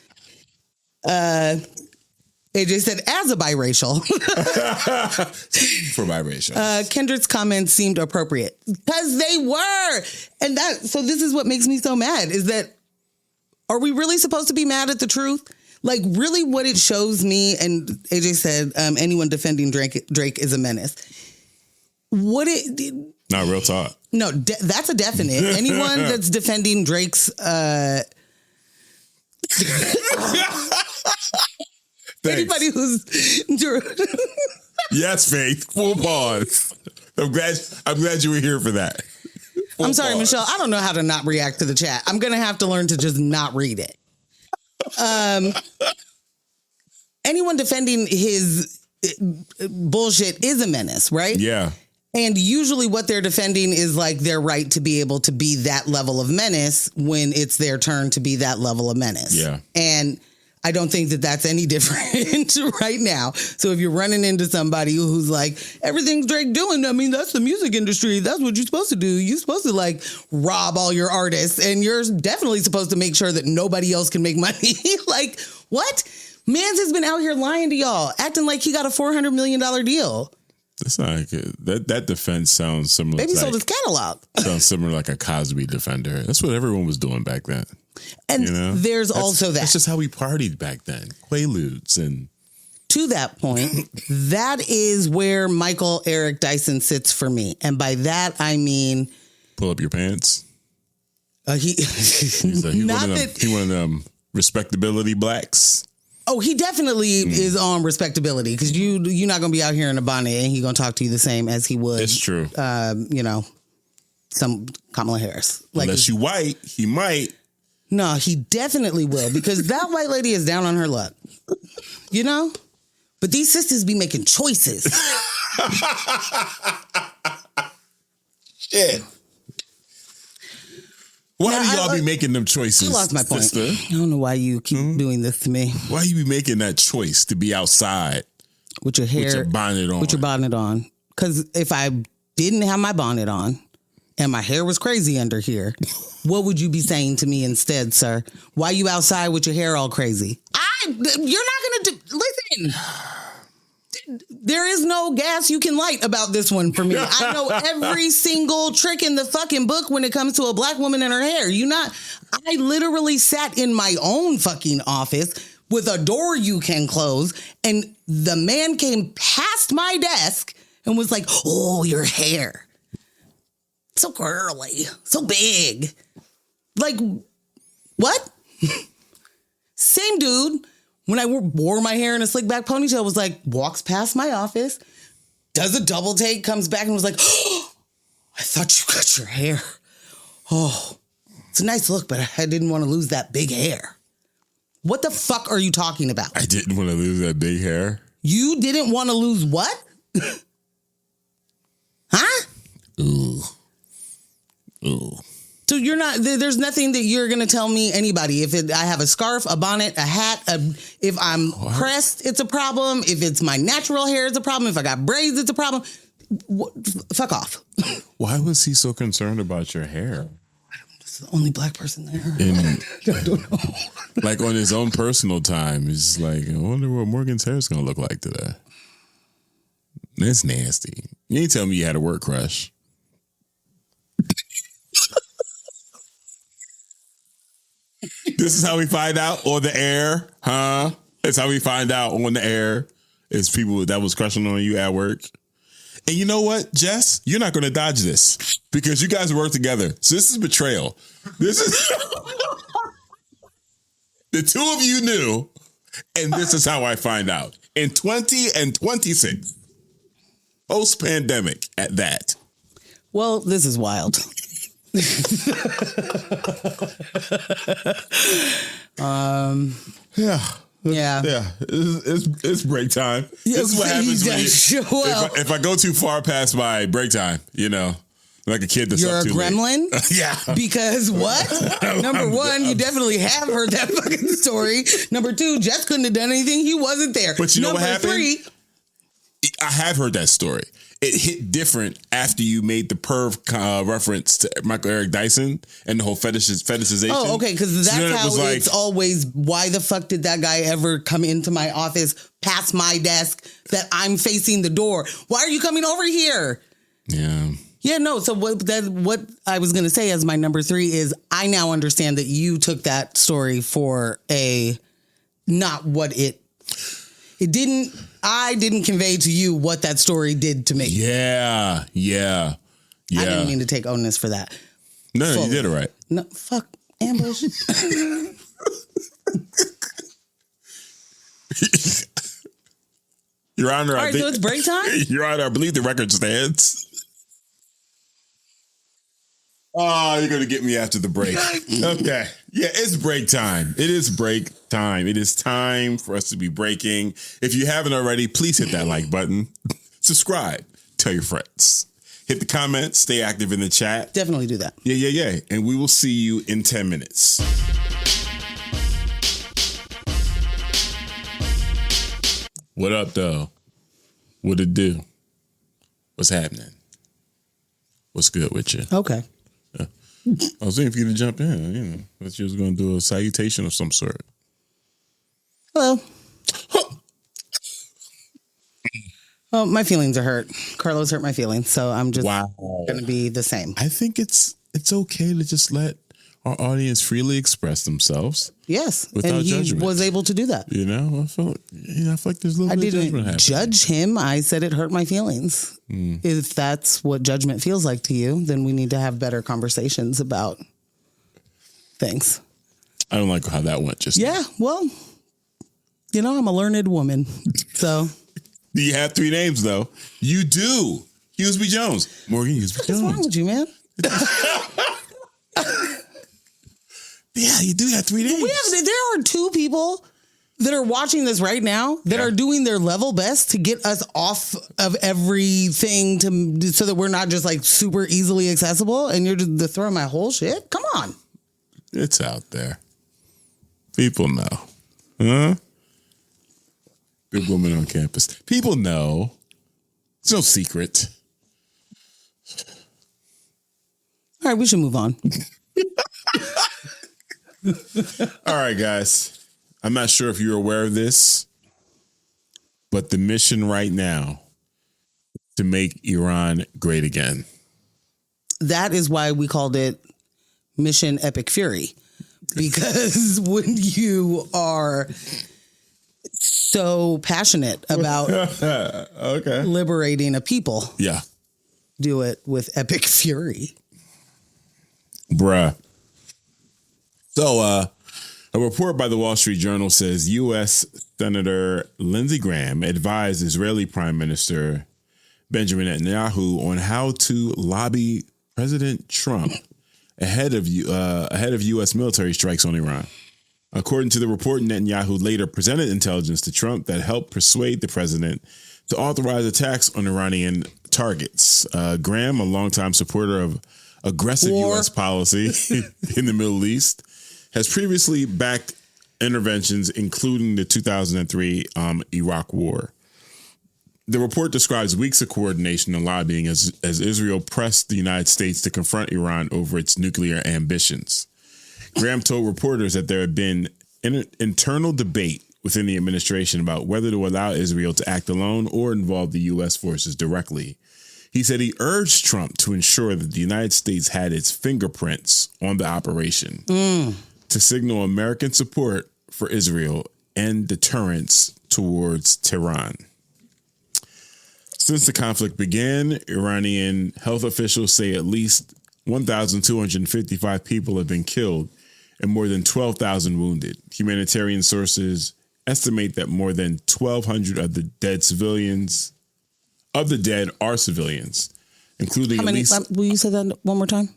AJ said, as a biracial. For biracial. Kendrick's comments seemed appropriate. Because they were. And so this is what makes me so mad, is that, are we really supposed to be mad at the truth? Like, really what it shows me, and AJ said, anyone defending Drake is a menace. Not real talk. No, that's a definite. Anyone that's defending Drake's... Anybody who's yes, Faith. Full pause. I'm glad you were here for that. I'm sorry, Michelle. I don't know how to not react to the chat. I'm going to have to learn to just not read it. Anyone defending his bullshit is a menace, right? Yeah. And usually what they're defending is like their right to be able to be that level of menace when it's their turn to be that level of menace. Yeah. And I don't think that that's any different right now. So if you're running into somebody who's like, everything's Drake doing, I mean, that's the music industry. That's what you're supposed to do. You're supposed to like rob all your artists, and you're definitely supposed to make sure that nobody else can make money. Like, what? Mans has been out here lying to y'all, acting like he got a $400 million deal. That's not good. That defense sounds similar. Maybe sold his catalog. Sounds similar like a Cosby defender. That's what everyone was doing back then. And there's also that. That's just how we partied back then. Quaaludes and. To that point, that is where Michael Eric Dyson sits for me. And by that, I mean. Pull up your pants. He's one of them respectability blacks. Oh, he definitely is on respectability, because you're not going to be out here in a bonnet and he's going to talk to you the same as he would. It's true. Some Kamala Harris. Like, unless you white, he might. No, he definitely will, because that white lady is down on her luck. You know? But these sisters be making choices. Shit. Why do y'all be making them choices? You lost my point. Sister? I don't know why you keep doing this to me. Why you be making that choice to be outside with your hair, with your bonnet on? With your bonnet on. Because if I didn't have my bonnet on and my hair was crazy under here, what would you be saying to me instead, sir? Why you outside with your hair all crazy? You're not going to listen. There is no gas you can light about this one for me. I know every single trick in the fucking book when it comes to a black woman and her hair. I literally sat in my own fucking office with a door you can close, and the man came past my desk and was like, "Oh, your hair. So curly, so big." Like, what? Same dude. When I wore my hair in a slick back ponytail, was like, walks past my office, does a double take, comes back and was like, "Oh, I thought you cut your hair. Oh, it's a nice look, but I didn't want to lose that big hair." What the fuck are you talking about? I didn't want to lose that big hair. You didn't want to lose what? Huh? Ooh. So you're not, there's nothing that you're going to tell me, anybody. If I have a scarf, a bonnet, a hat, if I'm pressed, it's a problem. If it's my natural hair, it's a problem. If I got braids, it's a problem. Fuck off. Why was he so concerned about your hair? This is the only black person there. I don't know. Like on his own personal time, he's like, I wonder what Morgan's hair is going to look like today. That's nasty. You ain't tell me you had a work crush. This is how we find out on the air, huh? That's how we find out on the air. Is people that was crushing on you at work. And you know what, Jess? You're not going to dodge this because you guys work together. So this is betrayal. This is the two of you knew, and this is how I find out. In 20 and 26, post-pandemic at that. Well, this is wild. Yeah. It's break time. This is what happens if I go too far past my break time, like a kid that's You're up a too gremlin? late. Yeah. Because what? Number one, you definitely have heard that fucking story. Number two, Jess couldn't have done anything. He wasn't there. But you know Number what happened? Three, I have heard that story. It hit different after you made the perv reference to Michael Eric Dyson and the whole fetishization. Oh, okay, because that's how it's always, why the fuck did that guy ever come into my office, past my desk, that I'm facing the door? Why are you coming over here? Yeah. Yeah, no, so what I was going to say as my number three is I now understand that you took that story for not what I didn't convey to you what that story did to me. Yeah. I didn't mean to take onus for that. No, you did it right. No, fuck, ambush. Your Honor, all right, so it's break time? Your Honor, I believe the record stands. Oh, you're going to get me after the break. Okay. Yeah, it's break time. It is break time. It is time for us to be breaking. If you haven't already, please hit that like button. Subscribe. Tell your friends. Hit the comments. Stay active in the chat. Definitely do that. Yeah. And we will see you in 10 minutes. What up, though? What it do? What's happening? What's good with you? Okay. I was waiting for you to jump in. That you was going to do a salutation of some sort. Hello. Well, my feelings are hurt. Carlos hurt my feelings, so I'm just going to be the same. I think it's okay to just let our audience freely express themselves. Yes, without and he judgment. was able to do that. I feel like there's a little bit of judgment happening. I didn't judge him. I said it hurt my feelings. If that's what judgment feels like to you, then we need to have better conversations about things. I don't like how that went just now. Well, I'm a learned woman, so. Do you have 3 names, though? You do. Hughesby Jones. Morgan Hughesby Jones. What's wrong with you, man? Yeah, you do have 3 names. There are 2 people that are watching this right now that are doing their level best to get us off of everything so that we're not just like super easily accessible, and you're just throwing my whole shit. Come on. It's out there. People know. Huh? Good woman on campus. People know. It's no secret. All right, we should move on. All right, guys. I'm not sure if you're aware of this, but the mission right now is to make Iran great again. That is why we called it Mission Epic Fury. Because when you are so passionate about liberating a people, do it with epic fury. Bruh. So, a report by the Wall Street Journal says U.S. Senator Lindsey Graham advised Israeli Prime Minister Benjamin Netanyahu on how to lobby President Trump ahead of U.S. military strikes on Iran. According to the report, Netanyahu later presented intelligence to Trump that helped persuade the president to authorize attacks on Iranian targets. Graham, a longtime supporter of aggressive U.S. policy in the Middle East, has previously backed interventions, including the 2003 Iraq War. The report describes weeks of coordination and lobbying as Israel pressed the United States to confront Iran over its nuclear ambitions. Graham told reporters that there had been an internal debate within the administration about whether to allow Israel to act alone or involve the U.S. forces directly. He said he urged Trump to ensure that the United States had its fingerprints on the operation to signal American support for Israel and deterrence towards Tehran. Since the conflict began, Iranian health officials say at least 1,255 people have been killed and more than 12,000 wounded. Humanitarian sources estimate that more than 1,200 of the dead are civilians, including how many, at least. Will you say that one more time?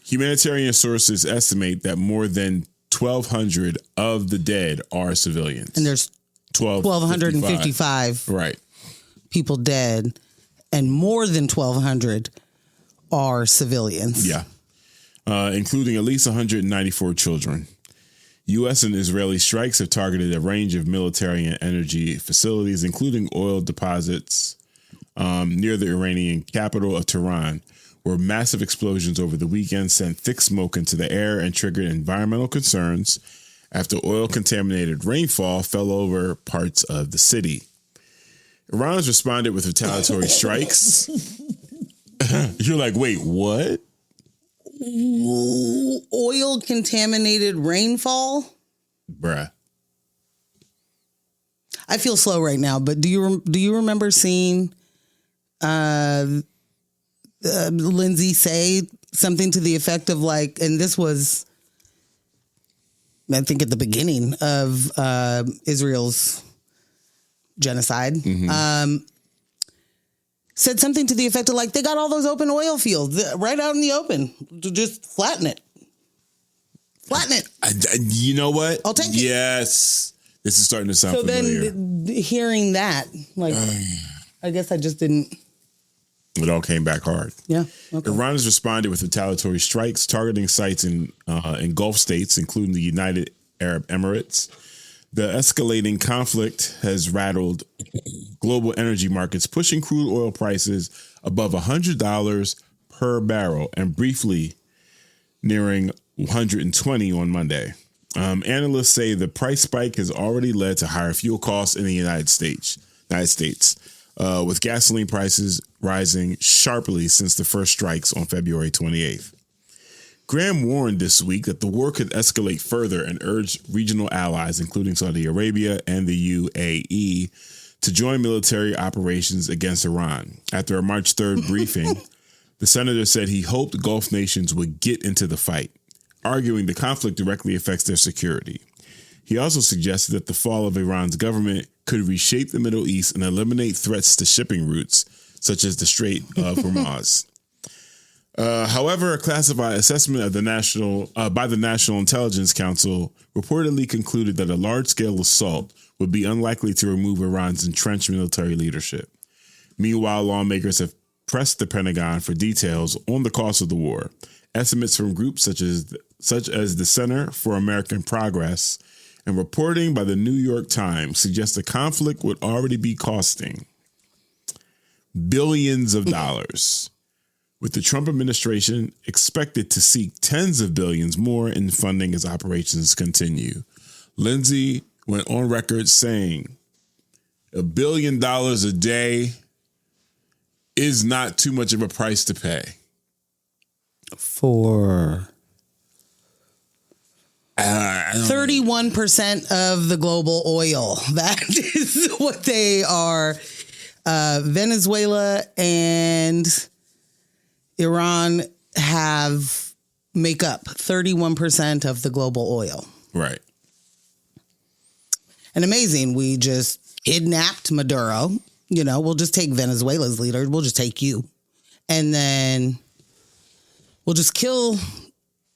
Humanitarian sources estimate that more than 1,200 of the dead are civilians, and there's 1,255 people dead, and more than 1,200 are civilians. Yeah, including at least 194 children. U.S. and Israeli strikes have targeted a range of military and energy facilities, including oil deposits near the Iranian capital of Tehran, where massive explosions over the weekend sent thick smoke into the air and triggered environmental concerns after oil-contaminated rainfall fell over parts of the city. Iran has responded with retaliatory strikes. You're like, wait, what? Oil-contaminated rainfall? Bruh. I feel slow right now, but do you remember seeing Lindsay say something to the effect of like, and this was, I think, at the beginning of Israel's genocide, said something to the effect of like, they got all those open oil fields right out in the open. Just flatten it. Flatten it. You know what? I'll take it. Yes. This is starting to sound familiar. Then hearing that, like, I guess I just didn't. It all came back hard. Yeah. Okay. Iran has responded with retaliatory strikes targeting sites in Gulf states, including the United Arab Emirates. The escalating conflict has rattled global energy markets, pushing crude oil prices above $100 per barrel and briefly nearing 120 on Monday. Analysts say the price spike has already led to higher fuel costs in the United States, with gasoline prices rising sharply since the first strikes on February 28th. Graham warned this week that the war could escalate further and urged regional allies, including Saudi Arabia and the UAE, to join military operations against Iran. After a March 3rd briefing, the senator said he hoped Gulf nations would get into the fight, arguing the conflict directly affects their security. He also suggested that the fall of Iran's government could reshape the Middle East and eliminate threats to shipping routes, such as the Strait of Hormuz. However, a classified assessment of by the National Intelligence Council reportedly concluded that a large-scale assault would be unlikely to remove Iran's entrenched military leadership. Meanwhile, lawmakers have pressed the Pentagon for details on the cost of the war. Estimates from groups such as the Center for American Progress and reporting by the New York Times suggest the conflict would already be costing billions of dollars, with the Trump administration expected to seek tens of billions more in funding as operations continue. Lindsay went on record saying $1 billion a day is not too much of a price to pay. For 31% of the global oil. That is what they are. Venezuela and Iran make up 31% of the global oil. Right. And amazing. We just kidnapped Maduro. You know, we'll just take Venezuela's leader. We'll just take you. And then we'll just kill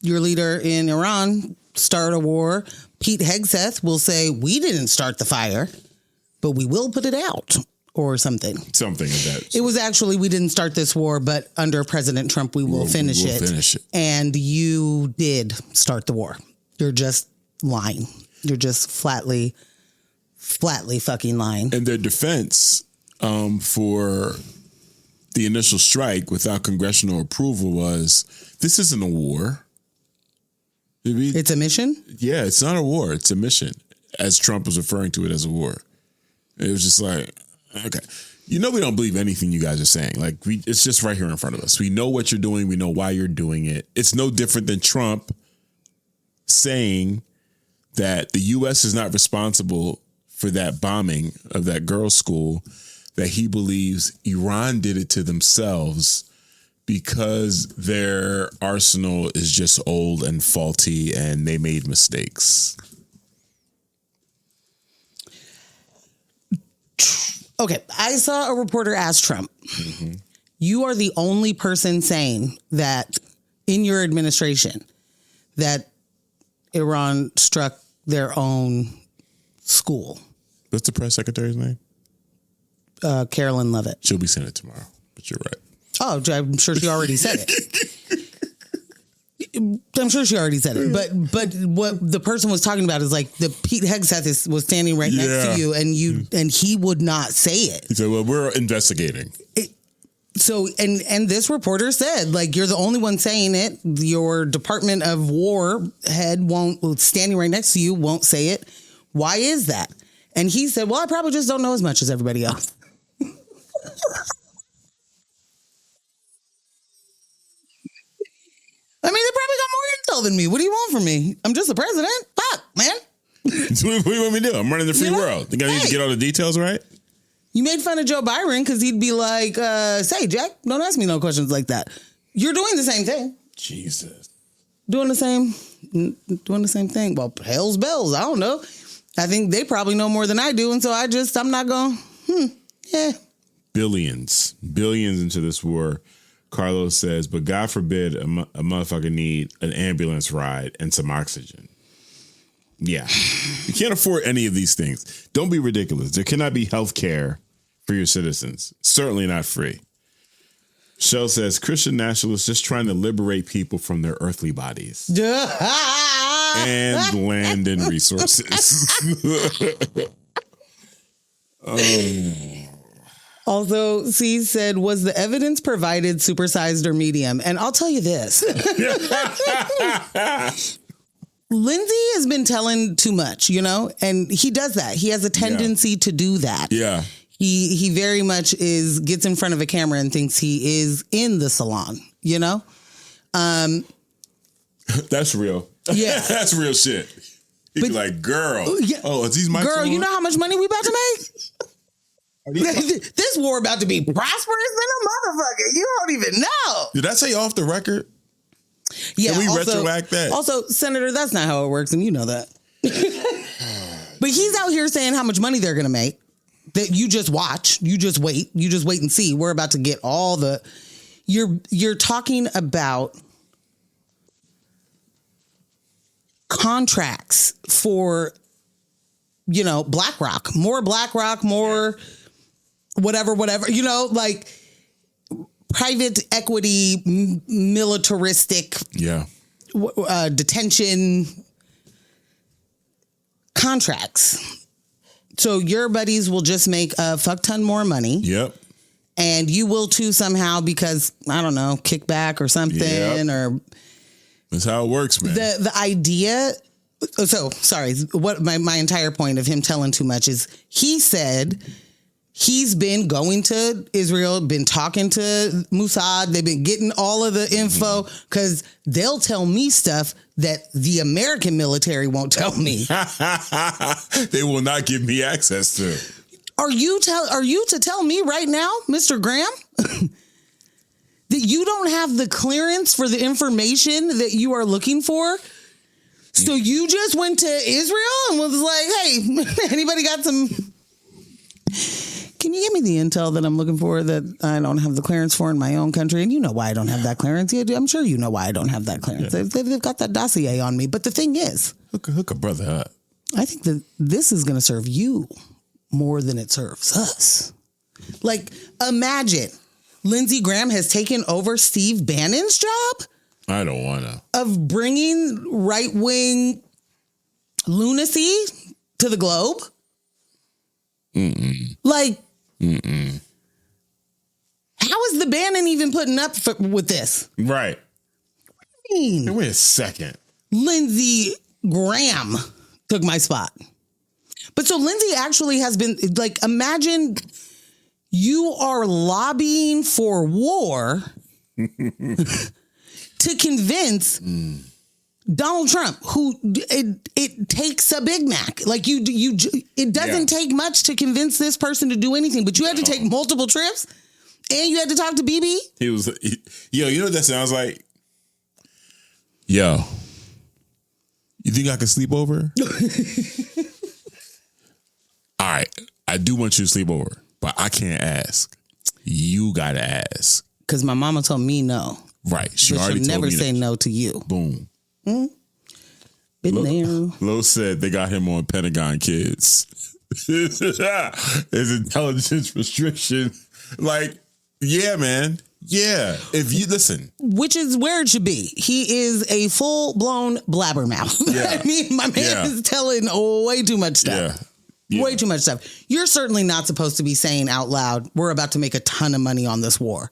your leader in Iran, start a war. Pete Hegseth will say, we didn't start the fire, but we will put it out. Or something. Something of that. It was actually, we didn't start this war, but under President Trump, we will finish it. And you did start the war. You're just lying. You're just flatly fucking lying. And their defense for the initial strike without congressional approval was, this isn't a war. It's a mission? Yeah, it's not a war. It's a mission, as Trump was referring to it as a war. It was just like, okay. You know we don't believe anything you guys are saying. Like, it's just right here in front of us. We know what you're doing. We know why you're doing it. It's no different than Trump saying that the U.S. is not responsible for that bombing of that girls' school, that he believes Iran did it to themselves because their arsenal is just old and faulty and they made mistakes. Okay, I saw a reporter ask Trump, you are the only person saying that in your administration that Iran struck their own school. What's the press secretary's name? Carolyn Leavitt. She'll be sent it tomorrow, but you're right. Oh, I'm sure she already said it. I'm sure she already said it, but what the person was talking about is like the Pete Hegseth was standing right next to you, and he would not say it. He said, "Well, we're investigating." So this reporter said, like, you're the only one saying it. Your Department of War head standing right next to you won't say it. Why is that? And he said, well, I probably just don't know as much as everybody else. I mean, they probably got more intel than me. What do you want from me? I'm just the president. Fuck, man. What do you want me to do? I'm running the free world. You gotta need to get all the details right. You made fun of Joe Byron because he'd be like, say, Jack, don't ask me no questions like that. You're doing the same thing. Jesus. Doing the same thing. Well, hell's bells. I don't know. I think they probably know more than I do. And so I'm not going, yeah. billions into this war. Carlos says, but God forbid a motherfucker need an ambulance ride and some oxygen. Yeah. You can't afford any of these things. Don't be ridiculous. There cannot be health care for your citizens. Certainly not free. Shell says, Christian nationalists just trying to liberate people from their earthly bodies. And land and resources. Also, C said, was the evidence provided supersized or medium? And I'll tell you this. Lindsay has been telling too much, and he does that. He has a tendency to do that. Yeah. He very much gets in front of a camera and thinks he is in the salon, That's real. Yeah. That's real shit. He'd be like, girl. Yeah. Oh, is these my girl, salon? you know how much money we about to make? This war about to be prosperous than a motherfucker. You don't even know. Did I say off the record? Yeah. Can we retroact that? Also, Senator, that's not how it works, and you know that. But he's out here saying how much money they're going to make. That you just watch. You just wait. You just wait and see. We're about to get all the... You're talking about contracts for, BlackRock. More BlackRock, more whatever, like private equity, militaristic detention contracts. So your buddies will just make a fuck ton more money. Yep. And you will too somehow because, I don't know, kickback or something or... That's how it works, man. The idea... So, sorry, what my entire point of him telling too much is he said he's been going to Israel, been talking to Mossad. They've been getting all of the info because they'll tell me stuff that the American military won't tell me. They will not give me access to. Are you to tell me right now, Mr. Graham, that you don't have the clearance for the information that you are looking for? So you just went to Israel and was like, hey, anybody got some... Can you give me the intel that I'm looking for that I don't have the clearance for in my own country? And you know why I don't have that clearance. Yeah, I'm sure you know why I don't have that clearance. Yeah. They've got that dossier on me. But the thing is... Hook a brother up. I think that this is going to serve you more than it serves us. Like, imagine Lindsey Graham has taken over Steve Bannon's job. I don't want to. Of bringing right-wing lunacy to the globe. Like, how is the Bannon even putting up with this? Right. What do you mean? Hey, wait a second. Lindsey Graham took my spot. But so Lindsey actually has been, like, imagine you are lobbying for war to convince Donald Trump, who it takes a Big Mac. Like it doesn't take much to convince this person to do anything, but you had to take multiple trips and you had to talk to BB. Yo, you know what that sounds like? Yo, you think I can sleep over? All right, I do want you to sleep over, but I can't ask. You gotta ask. Because my mama told me no. Right. She already told never me say no to you. Boom. Been there. Lo said they got him on Pentagon Kids. His intelligence restriction. Like, yeah, man. Yeah. If you listen. Which is where it should be. He is a full-blown blabbermouth. Yeah. I mean, my man is telling way too much stuff. Yeah. Way too much stuff. You're certainly not supposed to be saying out loud, we're about to make a ton of money on this war.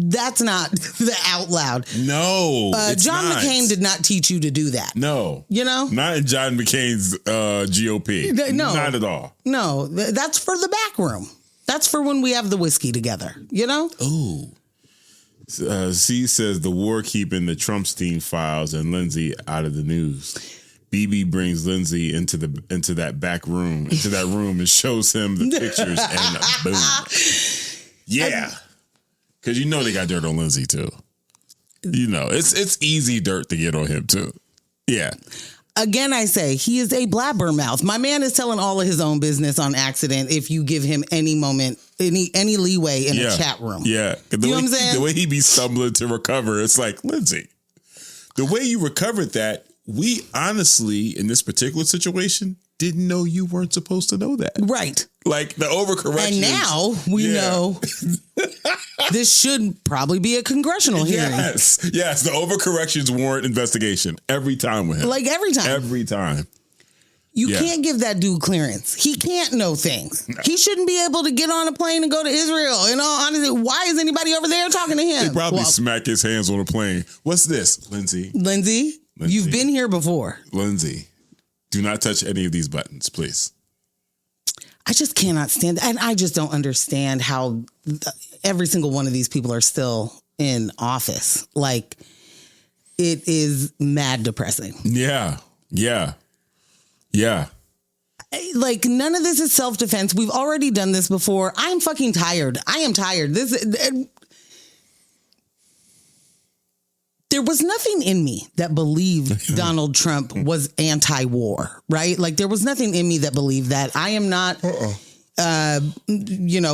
That's not the out loud. No, John McCain did not teach you to do that. No. You know? Not in John McCain's GOP. No. Not at all. No, that's for the back room. That's for when we have the whiskey together, you know? Ooh. C says the war keeping the Trumpstein files and Lindsay out of the news. BB brings Lindsay into that back room, into that room and shows him the pictures and boom. Yeah. Because you know they got dirt on Lindsay, too. You know, it's easy dirt to get on him, too. Yeah. Again, I say he is a blabbermouth. My man is telling all of his own business on accident if you give him any moment, any leeway in a chat room. Yeah. You know what I'm saying? The way he be stumbling to recover, it's like, Lindsay, the way you recovered that, we honestly, in this particular situation, didn't know you weren't supposed to know that. Right. Like the overcorrection. And now we know this should probably be a congressional hearing. Yes. The overcorrections warrant investigation every time with him. Like every time. Every time. You can't give that dude clearance. He can't know things. No. He shouldn't be able to get on a plane and go to Israel. In all honesty, why is anybody over there talking to him? They probably smack his hands on a plane. What's this, Lindsay? Lindsay, you've been here before. Lindsay, do not touch any of these buttons, please. I just cannot stand, and I just don't understand how every single one of these people are still in office. Like, it is mad depressing. Yeah. Like, none of this is self-defense. We've already done this before. I'm fucking tired. I am tired. There was nothing in me that believed Donald Trump was anti-war, right? Like, there was nothing in me that believed that. I am not,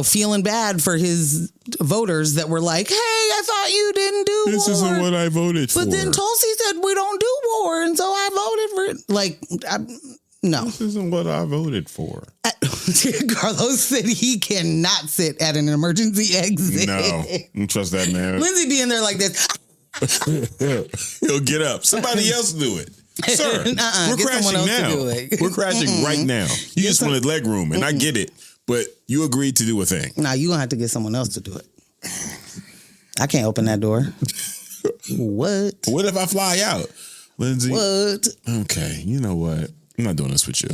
feeling bad for his voters that were like, hey, I thought you didn't do war. This isn't what I voted for. But then Tulsi said we don't do war, and so I voted for it. Like, no. This isn't what I voted for. Carlos said he cannot sit at an emergency exit. No, I don't trust that man. Lindsay being there like this. He'll get up. Somebody else do it. Sir, we're crashing now. We're crashing right now. You just wanted leg room, and I get it, but you agreed to do a thing. Nah, you're going to have to get someone else to do it. I can't open that door. What? What if I fly out? Lindsay? What? Okay, you know what? I'm not doing this with you.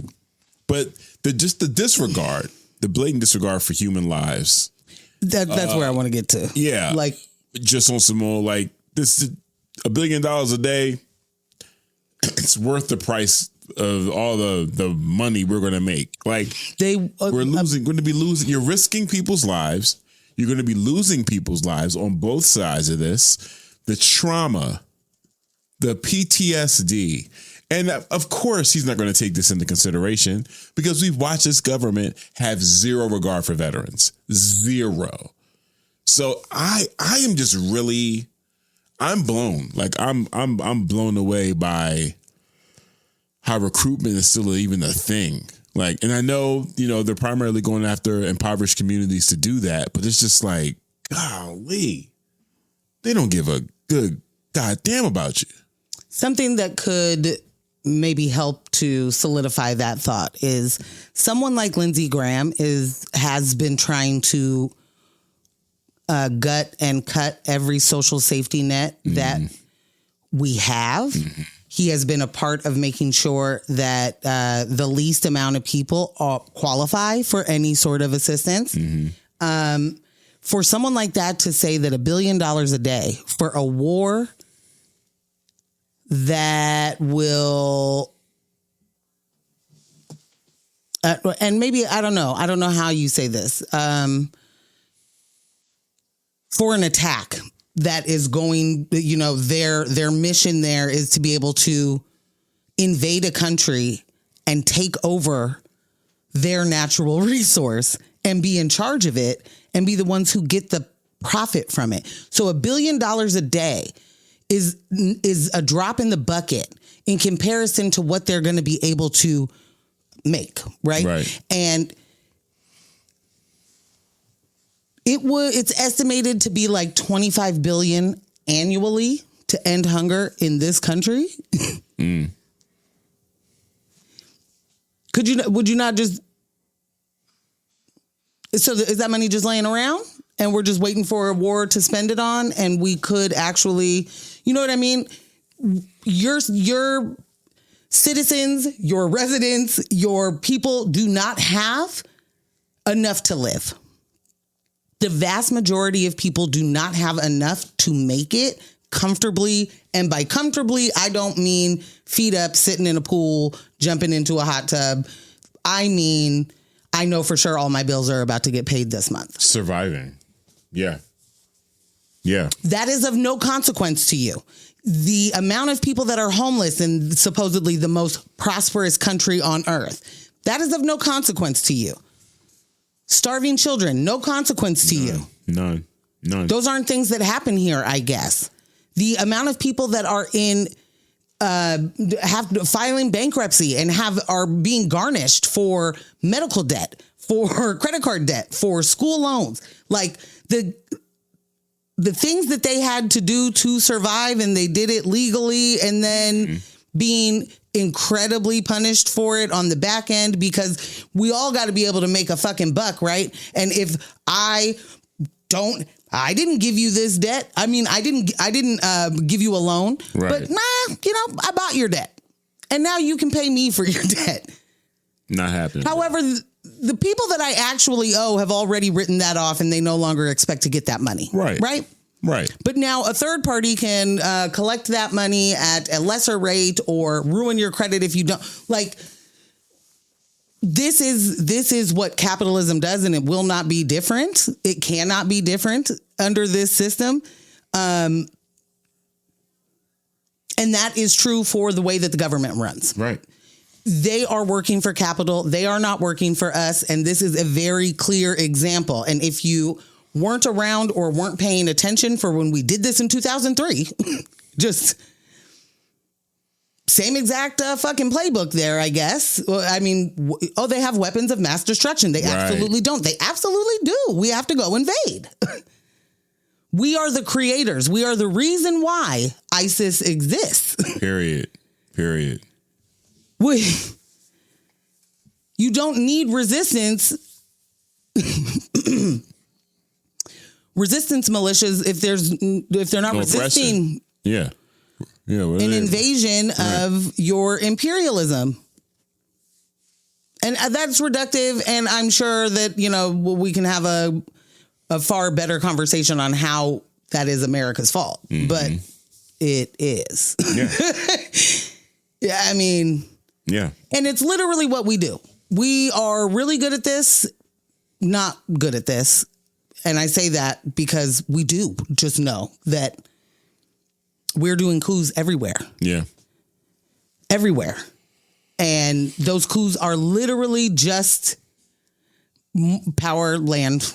But the disregard, the blatant disregard for human lives. That's where I want to get to. Yeah. Like, just on some more, like, this is $1 billion a day. It's worth the price of all the money we're going to make. Like, we're going to be losing. You're risking people's lives. You're going to be losing people's lives on both sides of this. The trauma, the PTSD. And of course, he's not going to take this into consideration because we've watched this government have zero regard for veterans. Zero. So I am just really, I'm blown. Like I'm blown away by how recruitment is still even a thing. Like, and I know, they're primarily going after impoverished communities to do that, but it's just like, golly, they don't give a good goddamn about you. Something that could maybe help to solidify that thought is someone like Lindsey Graham has been trying to gut and cut every social safety net that we have. Mm-hmm. He has been a part of making sure that the least amount of people qualify for any sort of assistance. Mm-hmm. For someone like that to say that $1 billion a day for a war that will, and maybe, I don't know how you say this, for an attack that is going, their mission there is to be able to invade a country and take over their natural resource and be in charge of it and be the ones who get the profit from it. So $1 billion a day is a drop in the bucket in comparison to what they're going to be able to make, right? And it's estimated to be like $25 billion annually to end hunger in this country. Would you not just, so is that money just laying around and we're just waiting for a war to spend it on? And we could actually, you know what I mean? Your citizens, your residents, your people do not have enough to live. The vast majority of people do not have enough to make it comfortably. And by comfortably, I don't mean feet up, sitting in a pool, jumping into a hot tub. I mean, I know for sure all my bills are about to get paid this month. Surviving. Yeah. That is of no consequence to you. the amount of people that are homeless in supposedly the most prosperous country on earth, that is of no consequence to you. Starving children, no consequence to you. None. Those aren't things that happen here, I guess. The amount of people that are in filing bankruptcy and are being garnished for medical debt, for credit card debt, for school loans, like the things that they had to do to survive, and they did it legally, and then being incredibly punished for it on the back end, because we all got to be able to make a fucking buck, right? And if I didn't give you this debt. I mean, I didn't give you a loan, right. But I bought your debt, and now you can pay me for your debt. Not happening. However, the people that I actually owe have already written that off, and they no longer expect to get that money. Right. But now a third party can collect that money at a lesser rate or ruin your credit if you don't. Like, this is what capitalism does, and it will not be different. It cannot be different under this system. And that is true for the way that the government runs. Right. They are working for capital. They are not working for us. And this is a very clear example. And if you weren't around or weren't paying attention for when we did this in 2003, just same exact fucking playbook there, I guess. Well, I mean, they have weapons of mass destruction. They absolutely don't. They absolutely do. We have to go invade. We are the creators. We are the reason why ISIS exists. Period. You don't need resistance. Resistance militias if they're not resisting. Yeah. An invasion of your imperialism. And that's reductive. And I'm sure that, we can have a far better conversation on how that is America's fault. Mm-hmm. But it is. Yeah. Yeah. I mean. Yeah. And it's literally what we do. We are really good at this, not good at this. And I say that because we do just know that we're doing coups everywhere. Yeah. Everywhere. And those coups are literally just power, land,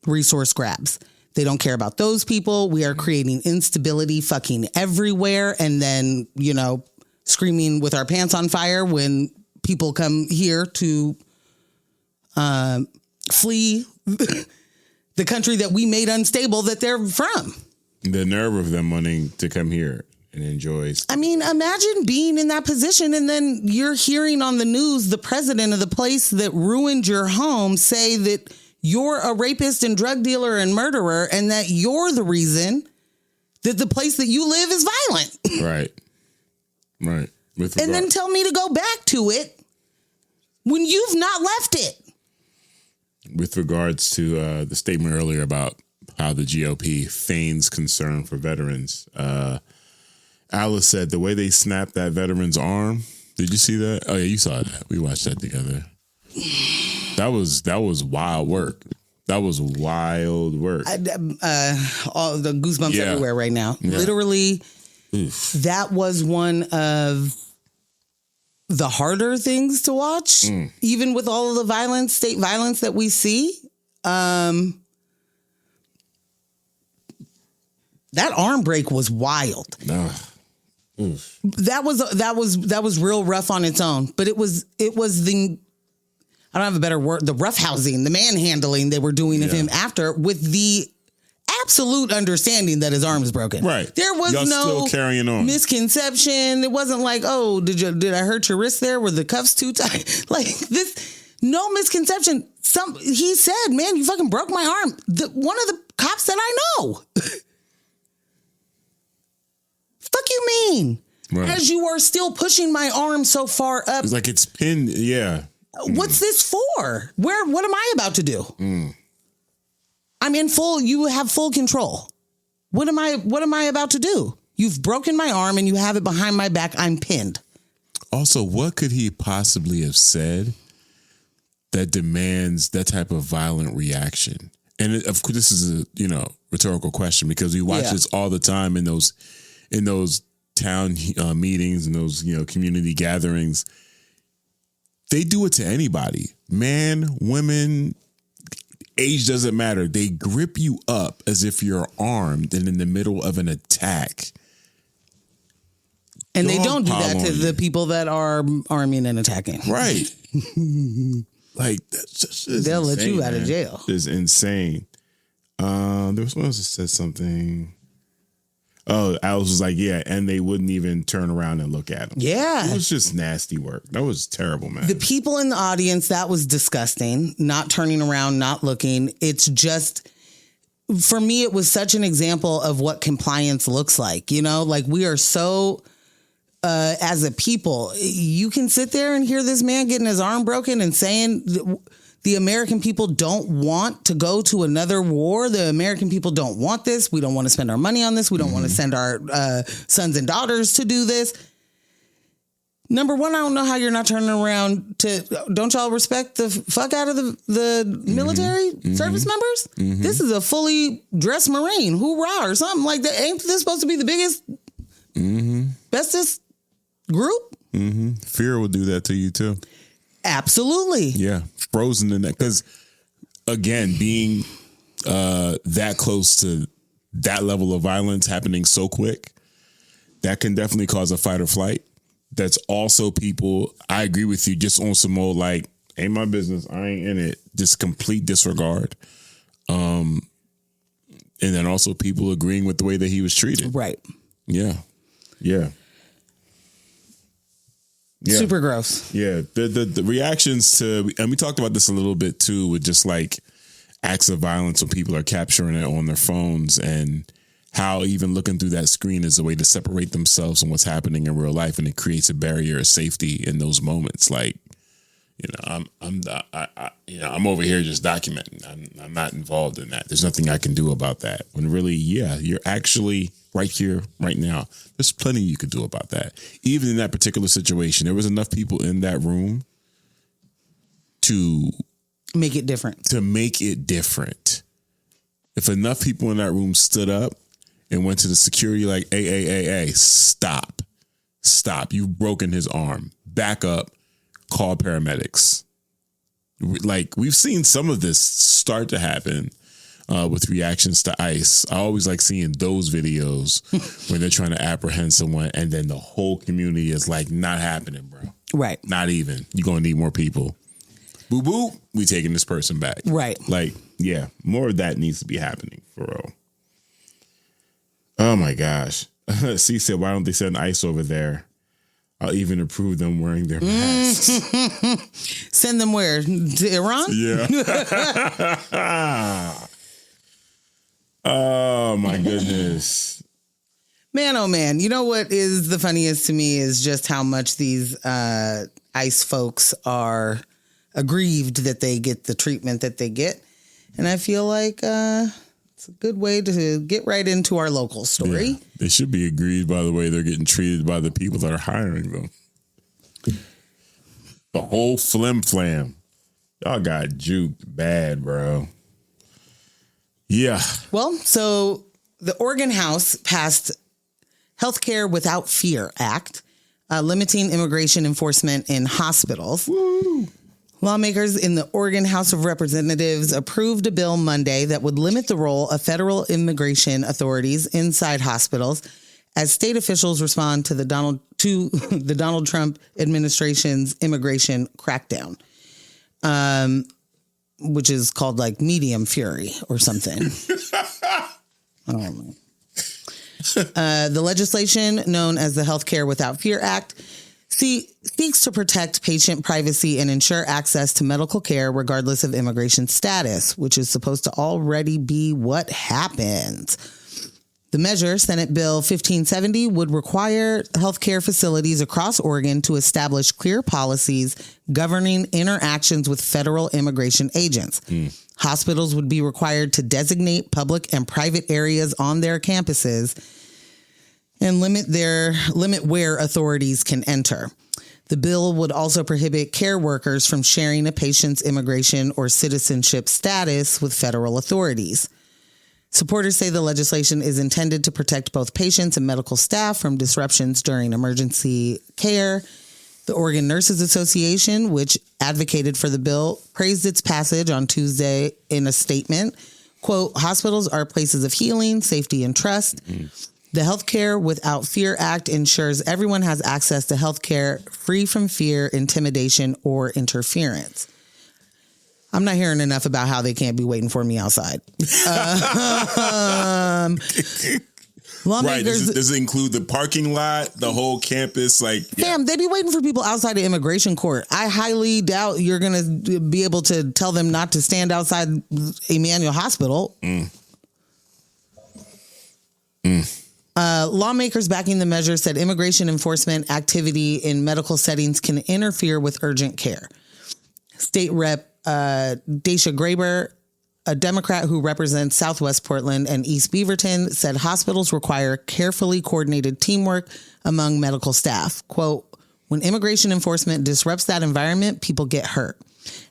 resource grabs. They don't care about those people. We are creating instability fucking everywhere. And then, screaming with our pants on fire when people come here to flee the country that we made unstable that they're from. The nerve of them wanting to come here and enjoy. I mean, imagine being in that position and then you're hearing on the news the president of the place that ruined your home say that you're a rapist and drug dealer and murderer, and that you're the reason that the place that you live is violent. Right. And then tell me to go back to it when you've not left it. With regards to the statement earlier about how the GOP feigns concern for veterans, Alice said the way they snapped that veteran's arm. Did you see that? Oh yeah, you saw that. We watched that together. That was wild work. All the goosebumps everywhere right now. Yeah. Literally, that was one of the harder things to watch, even with all of the state violence that we see. That arm break was wild. That was real rough on its own, but it was the, I don't have a better word, the roughhousing, the manhandling they were doing of him after, with the absolute understanding that his arm is broken. Right. There was no still carrying on. Misconception. It wasn't like, oh, did I hurt your wrist there? Were the cuffs too tight? Like this, no misconception. He said, man, you fucking broke my arm. One of the cops that I know. Fuck you mean? Right. As you are still pushing my arm so far up. It's like it's pinned. Yeah. What's this for? What am I about to do? I'm in you have full control. What am I about to do? You've broken my arm and you have it behind my back. I'm pinned. Also, what could he possibly have said that demands that type of violent reaction? And of course, this is a rhetorical question, because we watch this all the time in those town meetings and those, community gatherings, they do it to anybody. Man, women, age doesn't matter. They grip you up as if you're armed and in the middle of an attack. And they don't do that to the people that are arming and attacking. Right. Like, that's just they'll insane, let you out of jail. It's insane. There was someone else that said something. Oh, Alice was like, yeah, and they wouldn't even turn around and look at him. Yeah. It was just nasty work. That was terrible, man. The people in the audience, that was disgusting. Not turning around, not looking. It's just, for me, it was such an example of what compliance looks like. Like we are so... as a people, you can sit there and hear this man getting his arm broken and saying the American people don't want to go to another war. The American people don't want this. We don't want to spend our money on this. We don't want to send our sons and daughters to do this. Number one, I don't know how you're not turning around to, don't y'all respect the fuck out of the military service members? This is a fully dressed Marine, hoorah, or something like that. Ain't this supposed to be the biggest, bestest group? Fear will do that to you too. Absolutely. Yeah, frozen in that. Because again, being that close to that level of violence happening so quick, that can definitely cause a fight or flight. That's also people, I agree with you, just on some old like, ain't my business, I ain't in it, just complete disregard. And then also people agreeing with the way that he was treated. Right. Yeah. Super gross. Yeah. The reactions to, and we talked about this a little bit too, with just like acts of violence when people are capturing it on their phones, and how even looking through that screen is a way to separate themselves from what's happening in real life. And it creates a barrier of safety in those moments. Like, I'm over here just documenting. I'm not involved in that. There's nothing I can do about that. When really, yeah, you're actually right here, right now. There's plenty you could do about that. Even in that particular situation, there was enough people in that room to make it different. If enough people in that room stood up and went to the security like, hey, stop. You've broken his arm. Back up. Call paramedics. Like, we've seen some of this start to happen with reactions to ICE. I always like seeing those videos when they're trying to apprehend someone and then the whole community is like, not happening, bro. Right. Not even. You're going to need more people. Boo boo. We taking this person back. Right. Like, yeah, more of that needs to be happening for real. Oh my gosh. C said, why don't they send ICE over there? I'll even approve them wearing their masks. Send them where? To Iran? Yeah. Oh my goodness. Man, oh man. You know what is the funniest to me is just how much these ICE folks are aggrieved that they get the treatment that they get. And I feel like it's a good way to get right into our local story. Yeah, they should be aggrieved by the way they're getting treated by the people that are hiring them. The whole flim flam. Y'all got juked bad, bro. Yeah. Well, so the Oregon House passed Healthcare Without Fear Act, limiting immigration enforcement in hospitals. Woo. Lawmakers in the Oregon House of Representatives approved a bill Monday that would limit the role of federal immigration authorities inside hospitals as state officials respond to the Donald Trump administration's immigration crackdown, which is called like medium fury or something. I don't know. The legislation, known as the Healthcare Without Fear Act, seeks to protect patient privacy and ensure access to medical care regardless of immigration status, which is supposed to already be what happens. The measure, Senate Bill 1570, would require healthcare facilities across Oregon to establish clear policies governing interactions with federal immigration agents. Hospitals would be required to designate public and private areas on their campuses and limit where authorities can enter. The bill would also prohibit care workers from sharing a patient's immigration or citizenship status with federal authorities. Supporters say the legislation is intended to protect both patients and medical staff from disruptions during emergency care. The Oregon Nurses Association, which advocated for the bill, praised its passage on Tuesday in a statement. Quote, hospitals are places of healing, safety, and trust. The Healthcare Without Fear Act ensures everyone has access to healthcare free from fear, intimidation, or interference. I'm not hearing enough about how they can't be waiting for me outside. Right. Does it include the parking lot, the whole campus? Like, fam, they be waiting for people outside of immigration court. I highly doubt you're going to be able to tell them not to stand outside Emmanuel Hospital. Lawmakers backing the measure said immigration enforcement activity in medical settings can interfere with urgent care. State Rep Daisha Graber, a Democrat who represents Southwest Portland and East Beaverton, said hospitals require carefully coordinated teamwork among medical staff. Quote, when immigration enforcement disrupts that environment, people get hurt.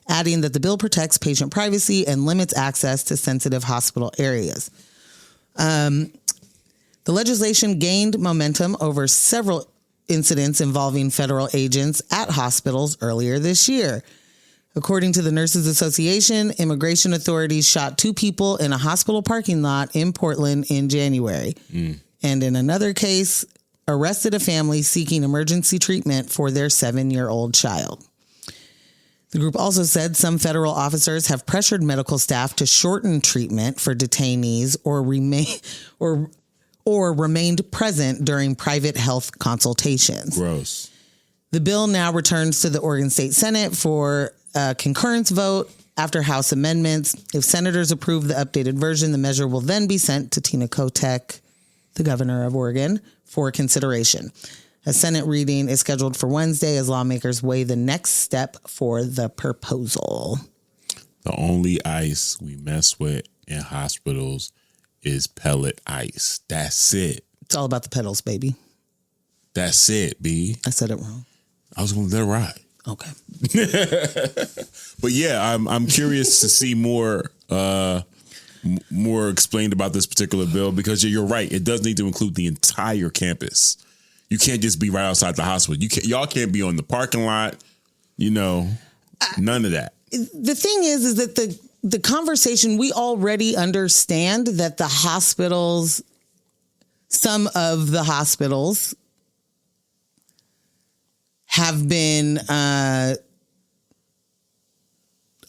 Adding that the bill protects patient privacy and limits access to sensitive hospital areas. The legislation gained momentum over several incidents involving federal agents at hospitals earlier this year. According to the Nurses Association, immigration authorities shot 2 people in a hospital parking lot in Portland in January. And in another case, arrested a family seeking emergency treatment for their 7-year-old child. The group also said some federal officers have pressured medical staff to shorten treatment for detainees or remained present during private health consultations. Gross. The bill now returns to the Oregon State Senate for a concurrence vote after House amendments. If senators approve the updated version, the measure will then be sent to Tina Kotek, the governor of Oregon, for consideration. A Senate reading is scheduled for Wednesday as lawmakers weigh the next step for the proposal. The only ice we mess with in hospitals is pellet ice. That's it. It's all about the pedals, baby. That's it, B. I said it wrong. I was going to let it ride. Okay. But yeah, I'm curious to see more explained about this particular bill, because you're right. It does need to include the entire campus. You can't just be right outside the hospital. Y'all can't be on the parking lot. None of that. The thing is that the conversation, we already understand that the hospitals, some of the hospitals have been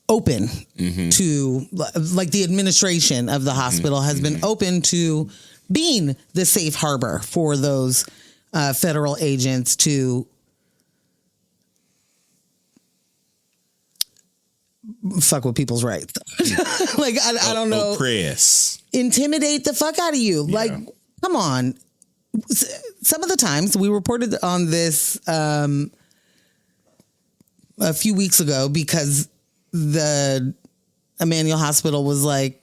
open to, like, the administration of the hospital has been open to being the safe harbor for those federal agents to fuck with people's rights. Like, I don't know. Oppress. Intimidate the fuck out of you. Yeah. Like, come on. Some of the times we reported on this a few weeks ago because the Emmanuel Hospital was like,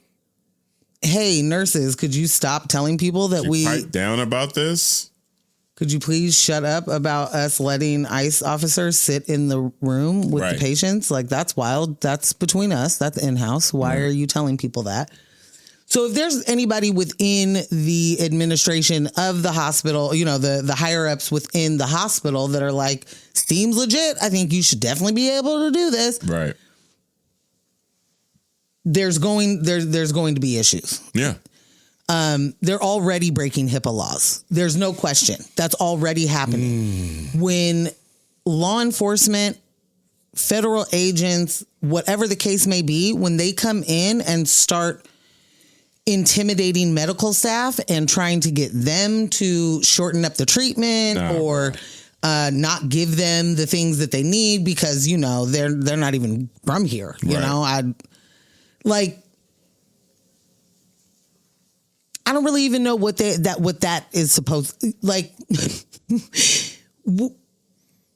hey, nurses, could you stop telling people that we pipe down about this? Could you please shut up about us letting ICE officers sit in the room with the patients? Like, that's wild. That's between us. That's in-house. Why are you telling people that? So if there's anybody within the administration of the hospital, the higher ups within the hospital that are like, seems legit, I think you should definitely be able to do this. Right. There's going to be issues. Yeah. They're already breaking HIPAA laws. There's no question. That's already happening. When law enforcement, federal agents, whatever the case may be, when they come in and start intimidating medical staff and trying to get them to shorten up the treatment or not give them the things that they need because, they're not even from here. I don't really even know what that is supposed, like.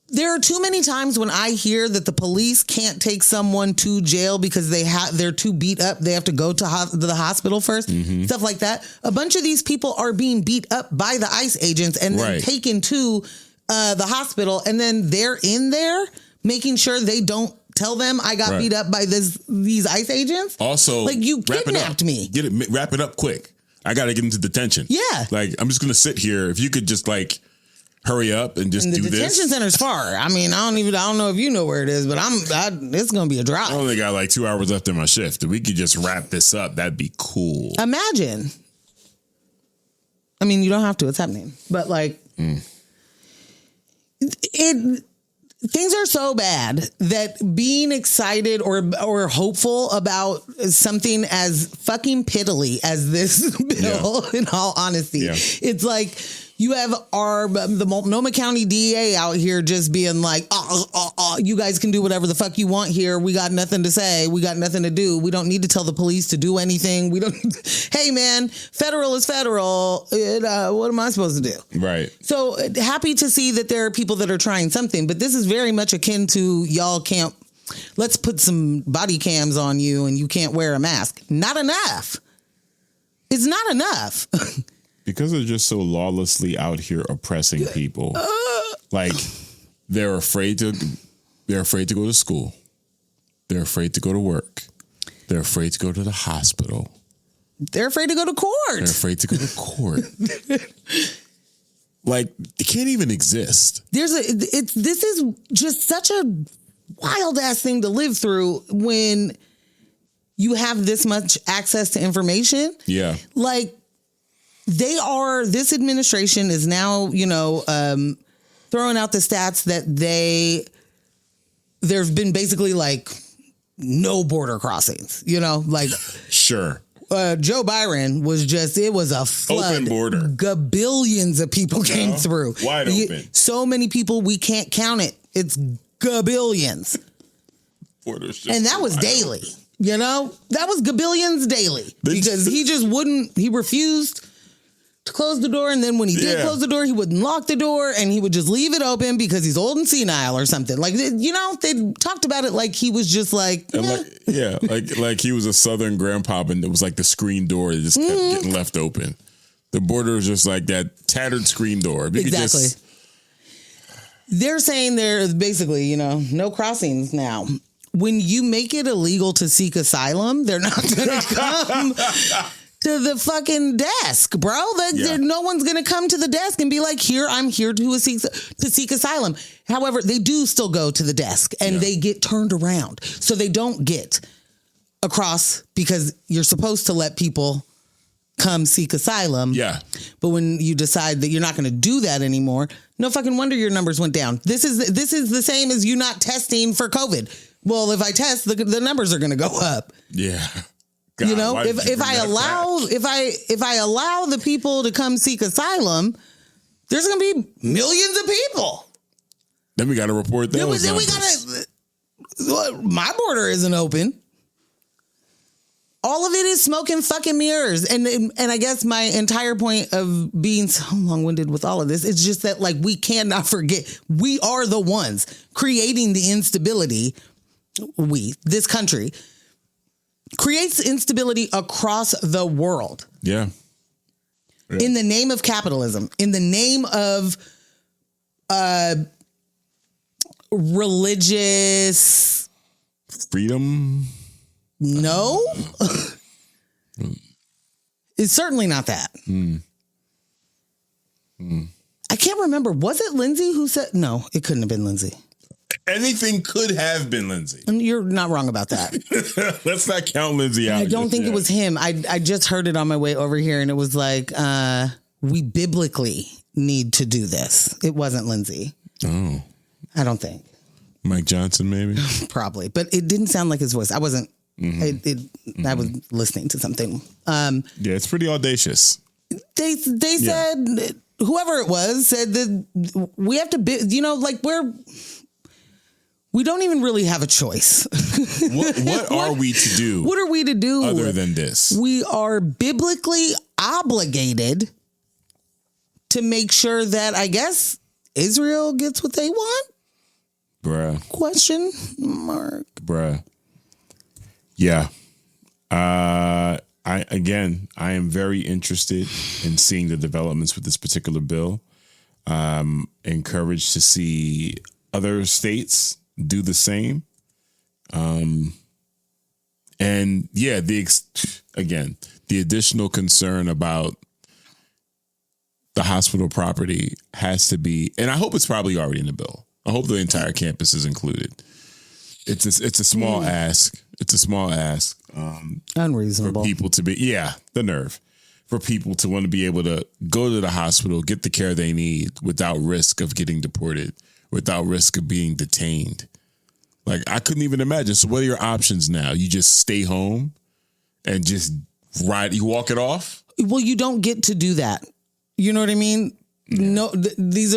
There are too many times when I hear that the police can't take someone to jail because they're too beat up. They have to go to the hospital first, stuff like that. A bunch of these people are being beat up by the ICE agents and then taken to the hospital, and then they're in there making sure they don't tell them I got beat up by these ICE agents? Also, like, you kidnapped me. Wrap it up quick. I got to get into detention. Yeah. Like, I'm just going to sit here. If you could just like hurry up and just do this. The detention center's far. I mean, I don't know if you know where it is, but it's going to be a drop. I only got like 2 hours left in my shift. If we could just wrap this up, that'd be cool. Imagine. I mean, you don't have to. It's happening. But like, things are so bad that being excited or hopeful about something as fucking piddly as this bill, in all honesty, it's like you have the Multnomah County DA out here just being like, you guys can do whatever the fuck you want here. We got nothing to say. We got nothing to do. We don't need to tell the police to do anything. We don't. Hey, man, federal is federal. What am I supposed to do? Right. So happy to see that there are people that are trying something, but this is very much akin to y'all can't. Let's put some body cams on you and you can't wear a mask. Not enough. It's not enough. Because they're just so lawlessly out here oppressing people. Like they're afraid to go to school. They're afraid to go to work. They're afraid to go to the hospital. They're afraid to go to court. They're afraid to go to court. Like it can't even exist. This is just such a wild ass thing to live through when you have this much access to information. Yeah. Like, this administration is now, throwing out the stats that there's been basically like no border crossings, like. Sure. Joe Biden it was a flood. Open border. Gabillions of people came through. Wide open. So many people, we can't count it. It's gabillions. And that was daily, that was gabillions daily because he refused to close the door, and then when he did close the door, he wouldn't lock the door, and he would just leave it open because he's old and senile or something. Like, they talked about it like he was just like, like he was a Southern grandpa, and it was like the screen door that just kept getting left open. The border is just like that tattered screen door. Exactly. They're saying there's basically, no crossings now. When you make it illegal to seek asylum, they're not going to come to the fucking desk, bro. No one's going to come to the desk and be like, I'm here to seek asylum. However, they do still go to the desk and they get turned around. So they don't get across because you're supposed to let people come seek asylum. Yeah. But when you decide that you're not going to do that anymore, no fucking wonder your numbers went down. This is the same as you not testing for COVID. Well, if I test, the numbers are going to go up. Yeah. God, if I allow the people to come seek asylum, there's going to be millions of people. Then we got to report those. Then we got to. My border isn't open. All of it is smoke and fucking mirrors. And I guess my entire point of being so long-winded with all of this is just that, like, we cannot forget we are the ones creating the instability. This country creates instability across the world. Yeah. In the name of capitalism, in the name of religious freedom. No, it's certainly not that. I can't remember. Was it Lindsay who said? No, it couldn't have been Lindsay. Anything could have been Lindsay. You're not wrong about that. Let's not count Lindsay out. I don't think it was him. I just heard it on my way over here, and it was like, we biblically need to do this. It wasn't Lindsay. Oh. I don't think. Mike Johnson, maybe? Probably. But it didn't sound like his voice. I wasn't. I was listening to something. Yeah, it's pretty audacious. They said, whoever it was, said that we have to, we don't even really have a choice. What are we to do? What are we to do other than this? We are biblically obligated to make sure that, I guess, Israel gets what they want? Bruh. Question mark. Bruh. Yeah. I am very interested in seeing the developments with this particular bill. Encouraged to see other states do the same. And yeah, the additional concern about the hospital property has to be, and I hope it's probably already in the bill. I hope the entire campus is included. It's a small ask. It's a small ask. Unreasonable. For people to be, the nerve. For people to want to be able to go to the hospital, get the care they need without risk of getting deported, without risk of being detained. Like, I couldn't even imagine. So what are your options now? You just stay home and just you walk it off? Well, you don't get to do that. You know what I mean? Yeah. No, these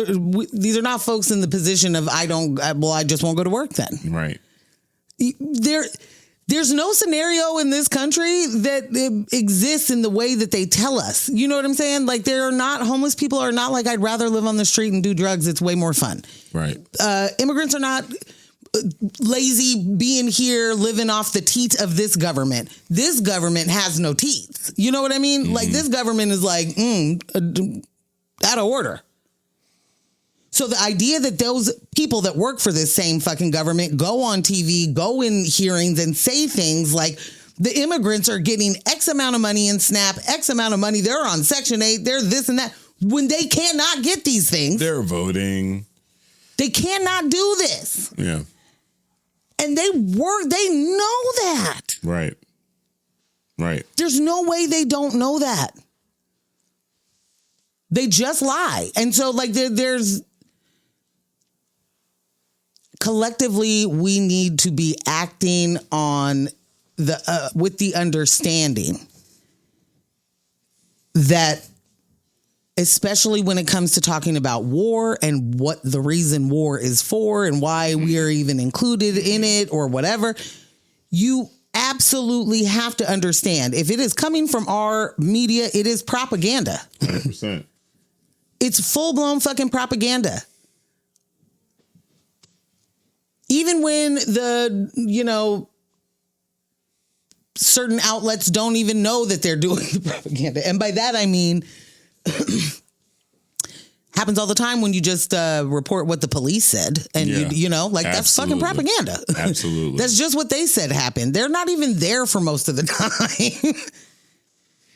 are not folks in the position of I just won't go to work then. Right. There's no scenario in this country that exists in the way that they tell us. You know what I'm saying? Like, homeless people are not like, I'd rather live on the street and do drugs. It's way more fun. Right. Immigrants are not lazy being here, living off the teat of this government. This government has no teeth. You know what I mean? Mm-hmm. Like, this government is like, out of order. So the idea that those people that work for this same fucking government go on TV, go in hearings and say things like the immigrants are getting X amount of money in SNAP, X amount of money, they're on Section 8, they're this and that, when they cannot get these things. They're voting. They cannot do this. Yeah. And they know that. Right. Right. There's no way they don't know that. They just lie. And so, like, there's collectively, we need to be acting on with the understanding that, especially when it comes to talking about war and what the reason war is for and why we are even included in it or whatever, you absolutely have to understand, if it is coming from our media, it is propaganda. 100%. It's full-blown fucking propaganda. Even when certain outlets don't even know that they're doing the propaganda. And by that, I mean, happens all the time when you just report what the police said. And, that's fucking propaganda. Absolutely. That's just what they said happened. They're not even there for most of the time.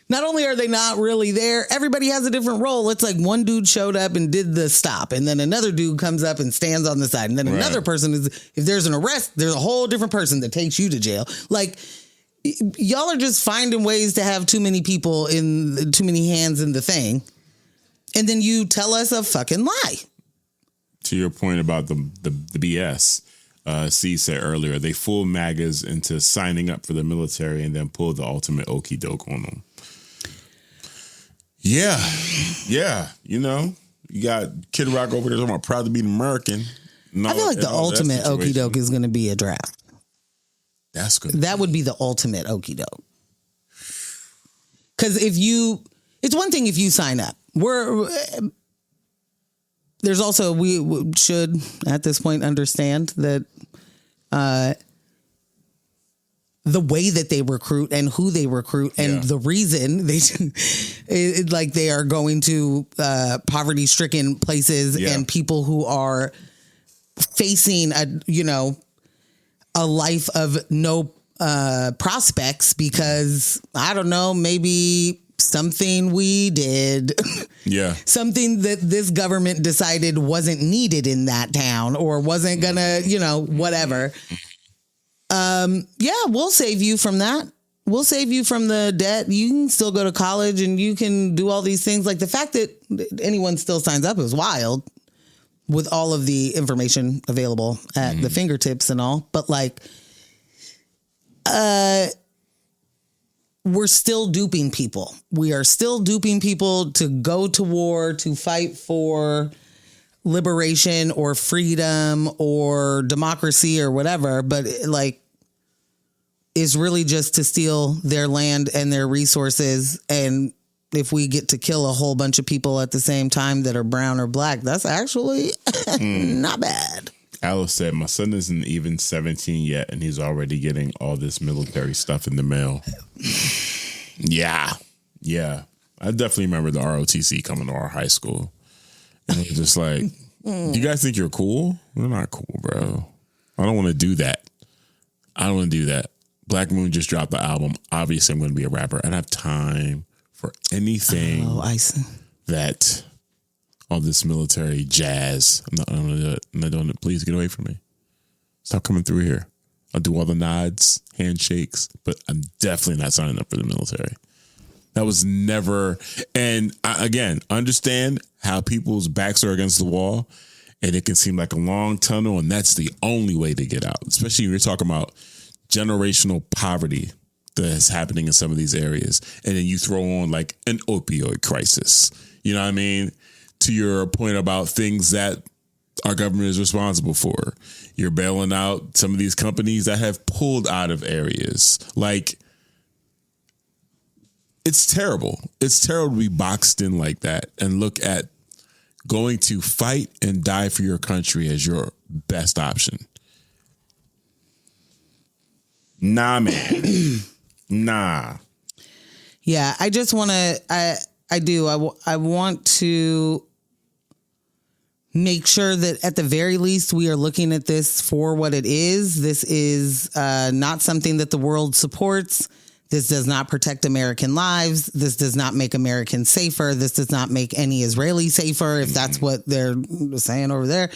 Not only are they not really there, everybody has a different role. It's like one dude showed up and did the stop, and then another dude comes up and stands on the side, and then another person if there's an arrest, there's a whole different person that takes you to jail. Like, y'all are just finding ways to have too many people too many hands in the thing, and then you tell us a fucking lie. To your point about the BS, C said earlier, they fool MAGAs into signing up for the military and then pull the ultimate okie doke on them. Yeah. You got Kid Rock over there talking about proud to be an American. I feel like the ultimate okie doke is going to be a draft. That's good. That would be the ultimate okie doke. Because it's one thing if you sign up. There's also, we should at this point understand that the way that they recruit and who they recruit and the reason they are going to poverty-stricken places and people who are facing a life of no prospects because, I don't know, maybe something we did. Yeah. Something that this government decided wasn't needed in that town or wasn't gonna, whatever. We'll save you from that. We'll save you from the debt. You can still go to college and you can do all these things. Like, the fact that anyone still signs up is wild with all of the information available at the fingertips and all. But we're still duping people. We are still duping people to go to war, to fight for liberation or freedom or democracy or whatever. But is really just to steal their land and their resources. And if we get to kill a whole bunch of people at the same time that are brown or black, that's actually not bad. Alice said, my son isn't even 17 yet, and he's already getting all this military stuff in the mail. Yeah. I definitely remember the ROTC coming to our high school. And it was just like, you guys think you're cool? We're not cool, bro. I don't want to do that. I don't want to do that. Black Moon just dropped the album. Obviously, I'm going to be a rapper. I don't have time for anything that all this military jazz. I'm not doing it. Please get away from me. Stop coming through here. I'll do all the nods, handshakes, but I'm definitely not signing up for the military. That was never. And again, understand how people's backs are against the wall, and it can seem like a long tunnel, and that's the only way to get out. Especially when you're talking about generational poverty that is happening in some of these areas, and then you throw on like an opioid crisis. You know what I mean? To your point about things that our government is responsible for. You're bailing out some of these companies that have pulled out of areas. Like, it's terrible. It's terrible to be boxed in like that and look at going to fight and die for your country as your best option. Nah, man. Nah. Yeah, I just want to, I want to make sure that at the very least we are looking at this for what it is. This is not something that the world supports. This does not protect American lives. This does not make Americans safer. This does not make any Israeli safer, if that's what they're saying over there.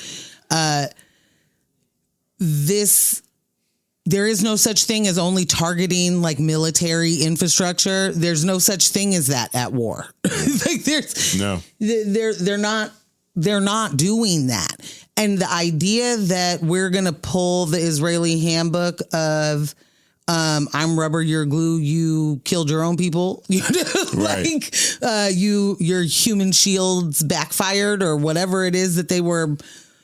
There is no such thing as only targeting like military infrastructure. There's no such thing as that at war. Like they're not doing that. And the idea that we're going to pull the Israeli handbook of I'm rubber, you're glue, you killed your own people. Like your human shields backfired or whatever it is that they were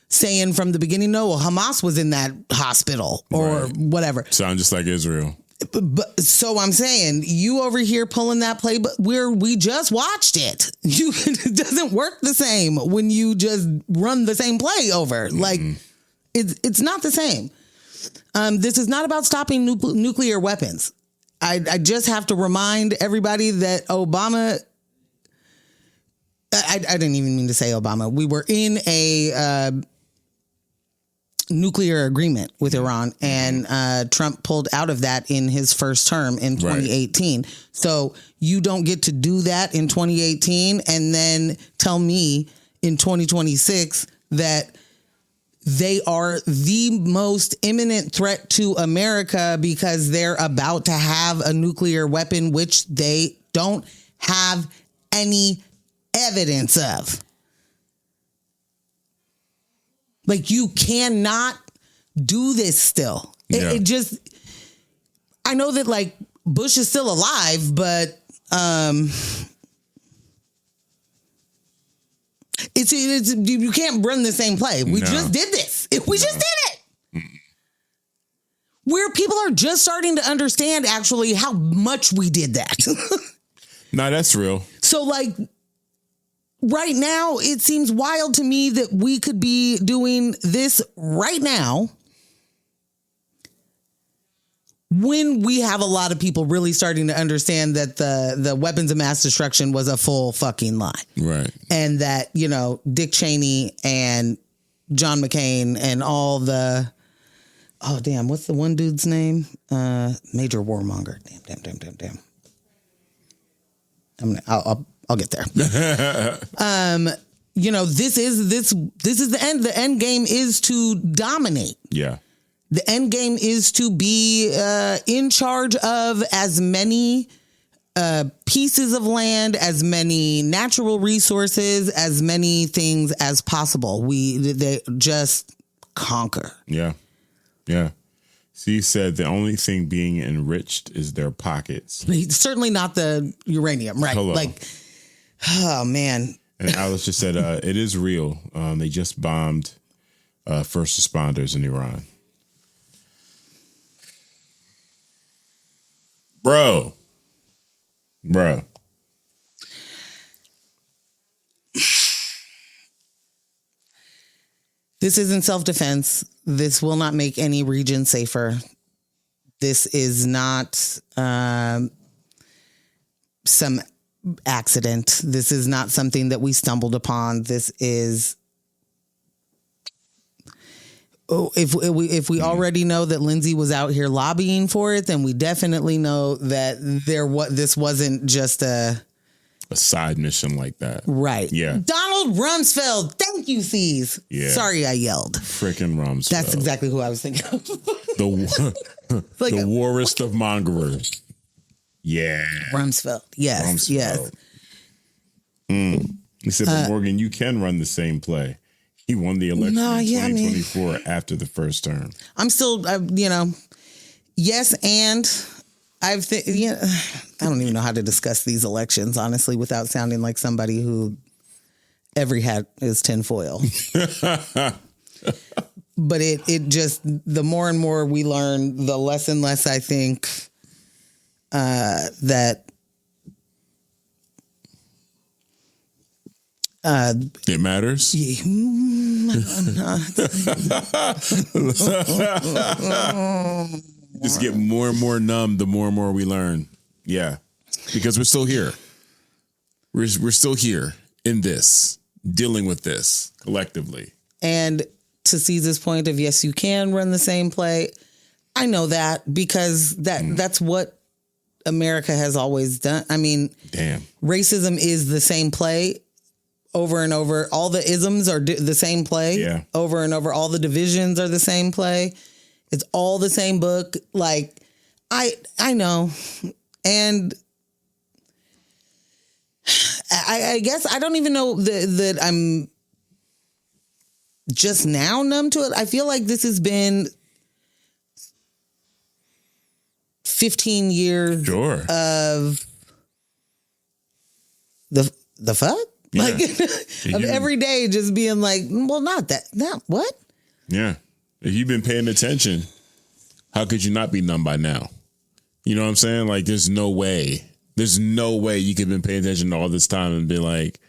saying from the beginning. No, well, Hamas was in that hospital or whatever. Sound just like Israel. But so I'm saying you over here pulling that play, but we just watched it. It doesn't work the same when you just run the same play over. Like it's not the same. This is not about stopping nuclear weapons. I just have to remind everybody that Obama. I didn't even mean to say Obama. We were in a nuclear agreement with Iran, and Trump pulled out of that in his first term in 2018. Right. So you don't get to do that in 2018 and then tell me in 2026 that they are the most imminent threat to America because they're about to have a nuclear weapon, which they don't have any evidence of. Like, you cannot do this still. It just, I know that like Bush is still alive, but it's you can't run the same play. We just did this. We just did it. Where people are just starting to understand actually how much we did that. No, that's real. So like right now, it seems wild to me that we could be doing this right now when we have a lot of people really starting to understand that the weapons of mass destruction was a full fucking lie. Right. And that, you know, Dick Cheney and John McCain and all the, oh, damn, what's the one dude's name? Major Warmonger. Damn. I'll get there. You know, this is the end. The end game is to dominate. Yeah. The end game is to be in charge of as many pieces of land, as many natural resources, as many things as possible. They just conquer. Yeah. Yeah. She said the only thing being enriched is their pockets. Certainly not the uranium, right? Hello. Like, oh man. And Alice just said it is real. They just bombed first responders in Iran. Bro. This isn't self-defense. This will not make any region safer. This is not some accident. This is not something that we stumbled upon. This is if we already know that Lindsay was out here lobbying for it, then we definitely know that this wasn't just a side mission like that. Right. Yeah. Donald Rumsfeld. Thank you, C's. Yeah. Sorry I yelled. Frickin' Rumsfeld. That's exactly who I was thinking of. The warist of mongerers. Yeah. Rumsfeld. Yes. Rumsfeld. Yes. He said, but Morgan, you can run the same play. He won the election in 2024 after the first term. I'm still, yes, and I don't even know how to discuss these elections, honestly, without sounding like somebody who every hat is tinfoil. But it just, the more and more we learn, the less and less I think that it matters. Yeah. Just get more and more numb the more and more we learn. Yeah. Because we're still here. We're still here in this, dealing with this collectively. And to Caesar's point of, yes, you can run the same play. I know that because that's what America has always done. I mean, damn, racism is the same play over and over. All the isms are the same play over and over. All the divisions are the same play. It's all the same book. Like, I know. And I guess I don't even know that I'm just now numb to it. I feel like this has been 15 years of the fuck? Yeah. Like, of every day just being like, well, not that, what? Yeah. If you've been paying attention, how could you not be numb by now? You know what I'm saying? Like, there's no way you could have been paying attention all this time and be like,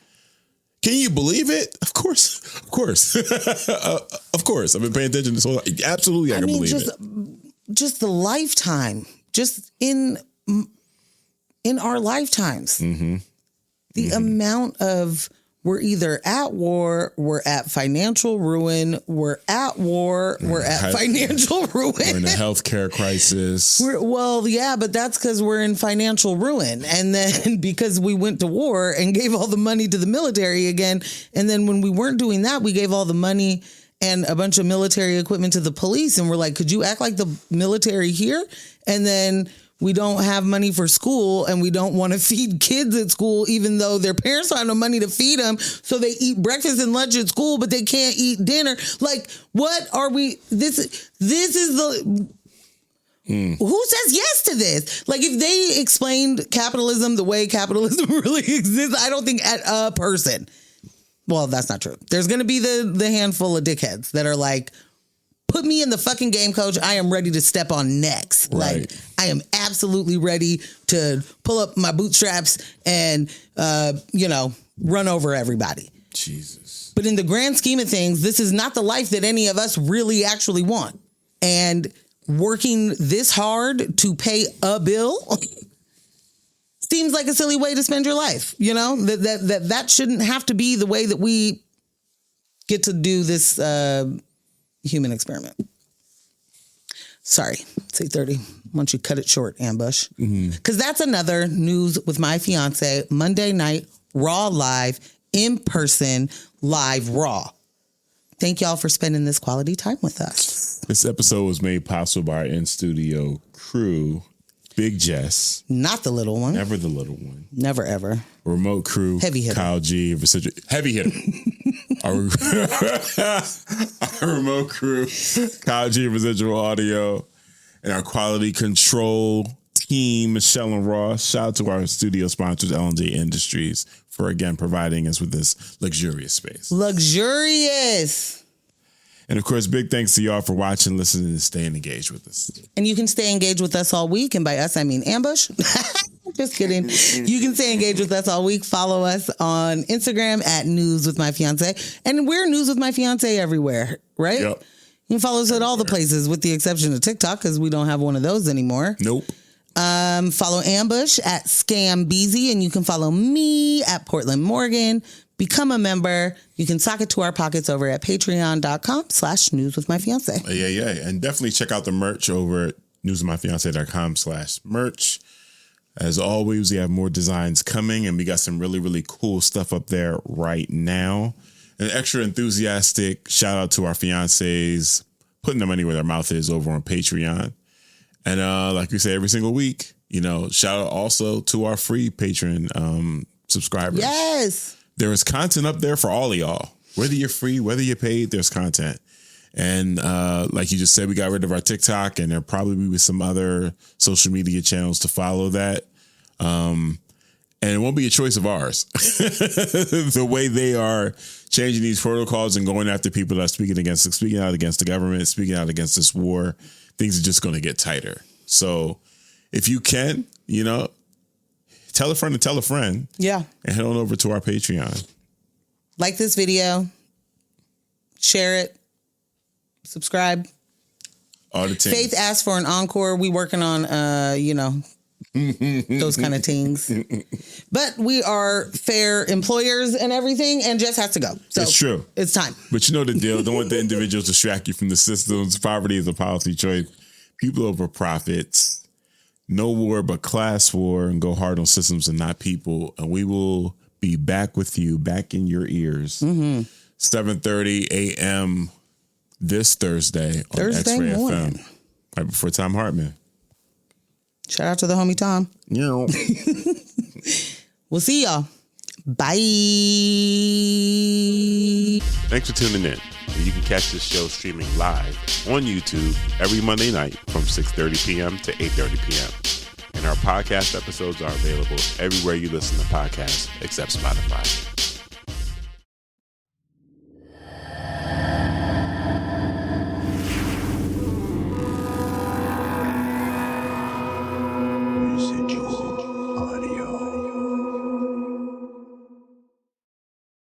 can you believe it? Of course. Of course. Of course. I've been paying attention this whole time. Absolutely, I can believe it. Just the lifetime. Just in our lifetimes. Mm-hmm. The amount of, we're either at war, we're at financial ruin, we're at war, we're at financial ruin. We're in a healthcare crisis. But that's because we're in financial ruin. And then because we went to war and gave all the money to the military again. And then when we weren't doing that, we gave all the money and a bunch of military equipment to the police. And we're like, could you act like the military here? And then we don't have money for school and we don't want to feed kids at school, even though their parents don't have no money to feed them. So they eat breakfast and lunch at school, but they can't eat dinner. Like, what are we? This is the... Who says yes to this? Like, if they explained capitalism the way capitalism really exists, I don't think a person... Well, that's not true. There's going to be the handful of dickheads that are like, put me in the fucking game, coach. I am ready to step on necks. Right. Like, I am absolutely ready to pull up my bootstraps and, run over everybody. Jesus. But in the grand scheme of things, this is not the life that any of us really actually want. And working this hard to pay a bill seems like a silly way to spend your life. You know, that shouldn't have to be the way that we get to do this human experiment. Sorry, it's 8:30. Why don't you cut it short, Ambush? Because that's another News with My Fiance, Monday night, Raw Live, in person, live Raw. Thank y'all for spending this quality time with us. This episode was made possible by our in-studio crew, Big Jess. Not the little one. Never the little one. Never, ever. Remote crew. Heavy hitter. Kyle G. Residual. Heavy hitter. Our remote crew, Kyle G. Residual Audio. And our quality control team, Michelle and Ross. Shout out to our studio sponsors, L&J Industries, for, again, providing us with this luxurious space. Luxurious. And, of course, big thanks to y'all for watching, listening, and staying engaged with us. And you can stay engaged with us all week. And by us, I mean Ambush. Just kidding. You can stay engaged with us all week. Follow us on Instagram at News with My Fiance. And we're News with My Fiance everywhere, right? Yep. You can follow us at all the places with the exception of TikTok because we don't have one of those anymore. Nope. Follow Ambush at ScamBeezy. And you can follow me at Portland Morgan. Become a member. You can sock it to our pockets over at patreon.com/newswithmyfiance. Yeah. And definitely check out the merch over at newswithmyfiance.com/merch. As always, we have more designs coming, and we got some really, really cool stuff up there right now. An extra enthusiastic shout out to our fiancés, putting their money where their mouth is over on Patreon. And like we say every single week, shout out also to our free Patreon subscribers. Yes. There is content up there for all of y'all. Whether you're free, whether you're paid, there's content. And like you just said, we got rid of our TikTok, and there'll probably be some other social media channels to follow that. And it won't be a choice of ours. The way they are changing these protocols and going after people that are speaking out against the government, speaking out against this war, things are just going to get tighter. So if you can, tell a friend to tell a friend. Yeah. And head on over to our Patreon. Like this video. Share it. Subscribe. All the things. Faith asked for an encore. We working on, those kind of things. But we are fair employers and everything, and Jess has to go. So it's true. It's time. But you know the deal. Don't let the individuals distract you from the systems. Poverty is a policy choice. People over profits. No war but class war, and go hard on systems and not people. And we will be back with you, back in your ears. 7:30 a.m. this Thursday on X-Ray FM. Right before Tom Hartman. Shout out to the homie Tom. Yeah. We'll see y'all. Bye. Thanks for tuning in. You can catch this show streaming live on YouTube every Monday night from 6:30 p.m. to 8:30 p.m. And our podcast episodes are available everywhere you listen to podcasts except Spotify.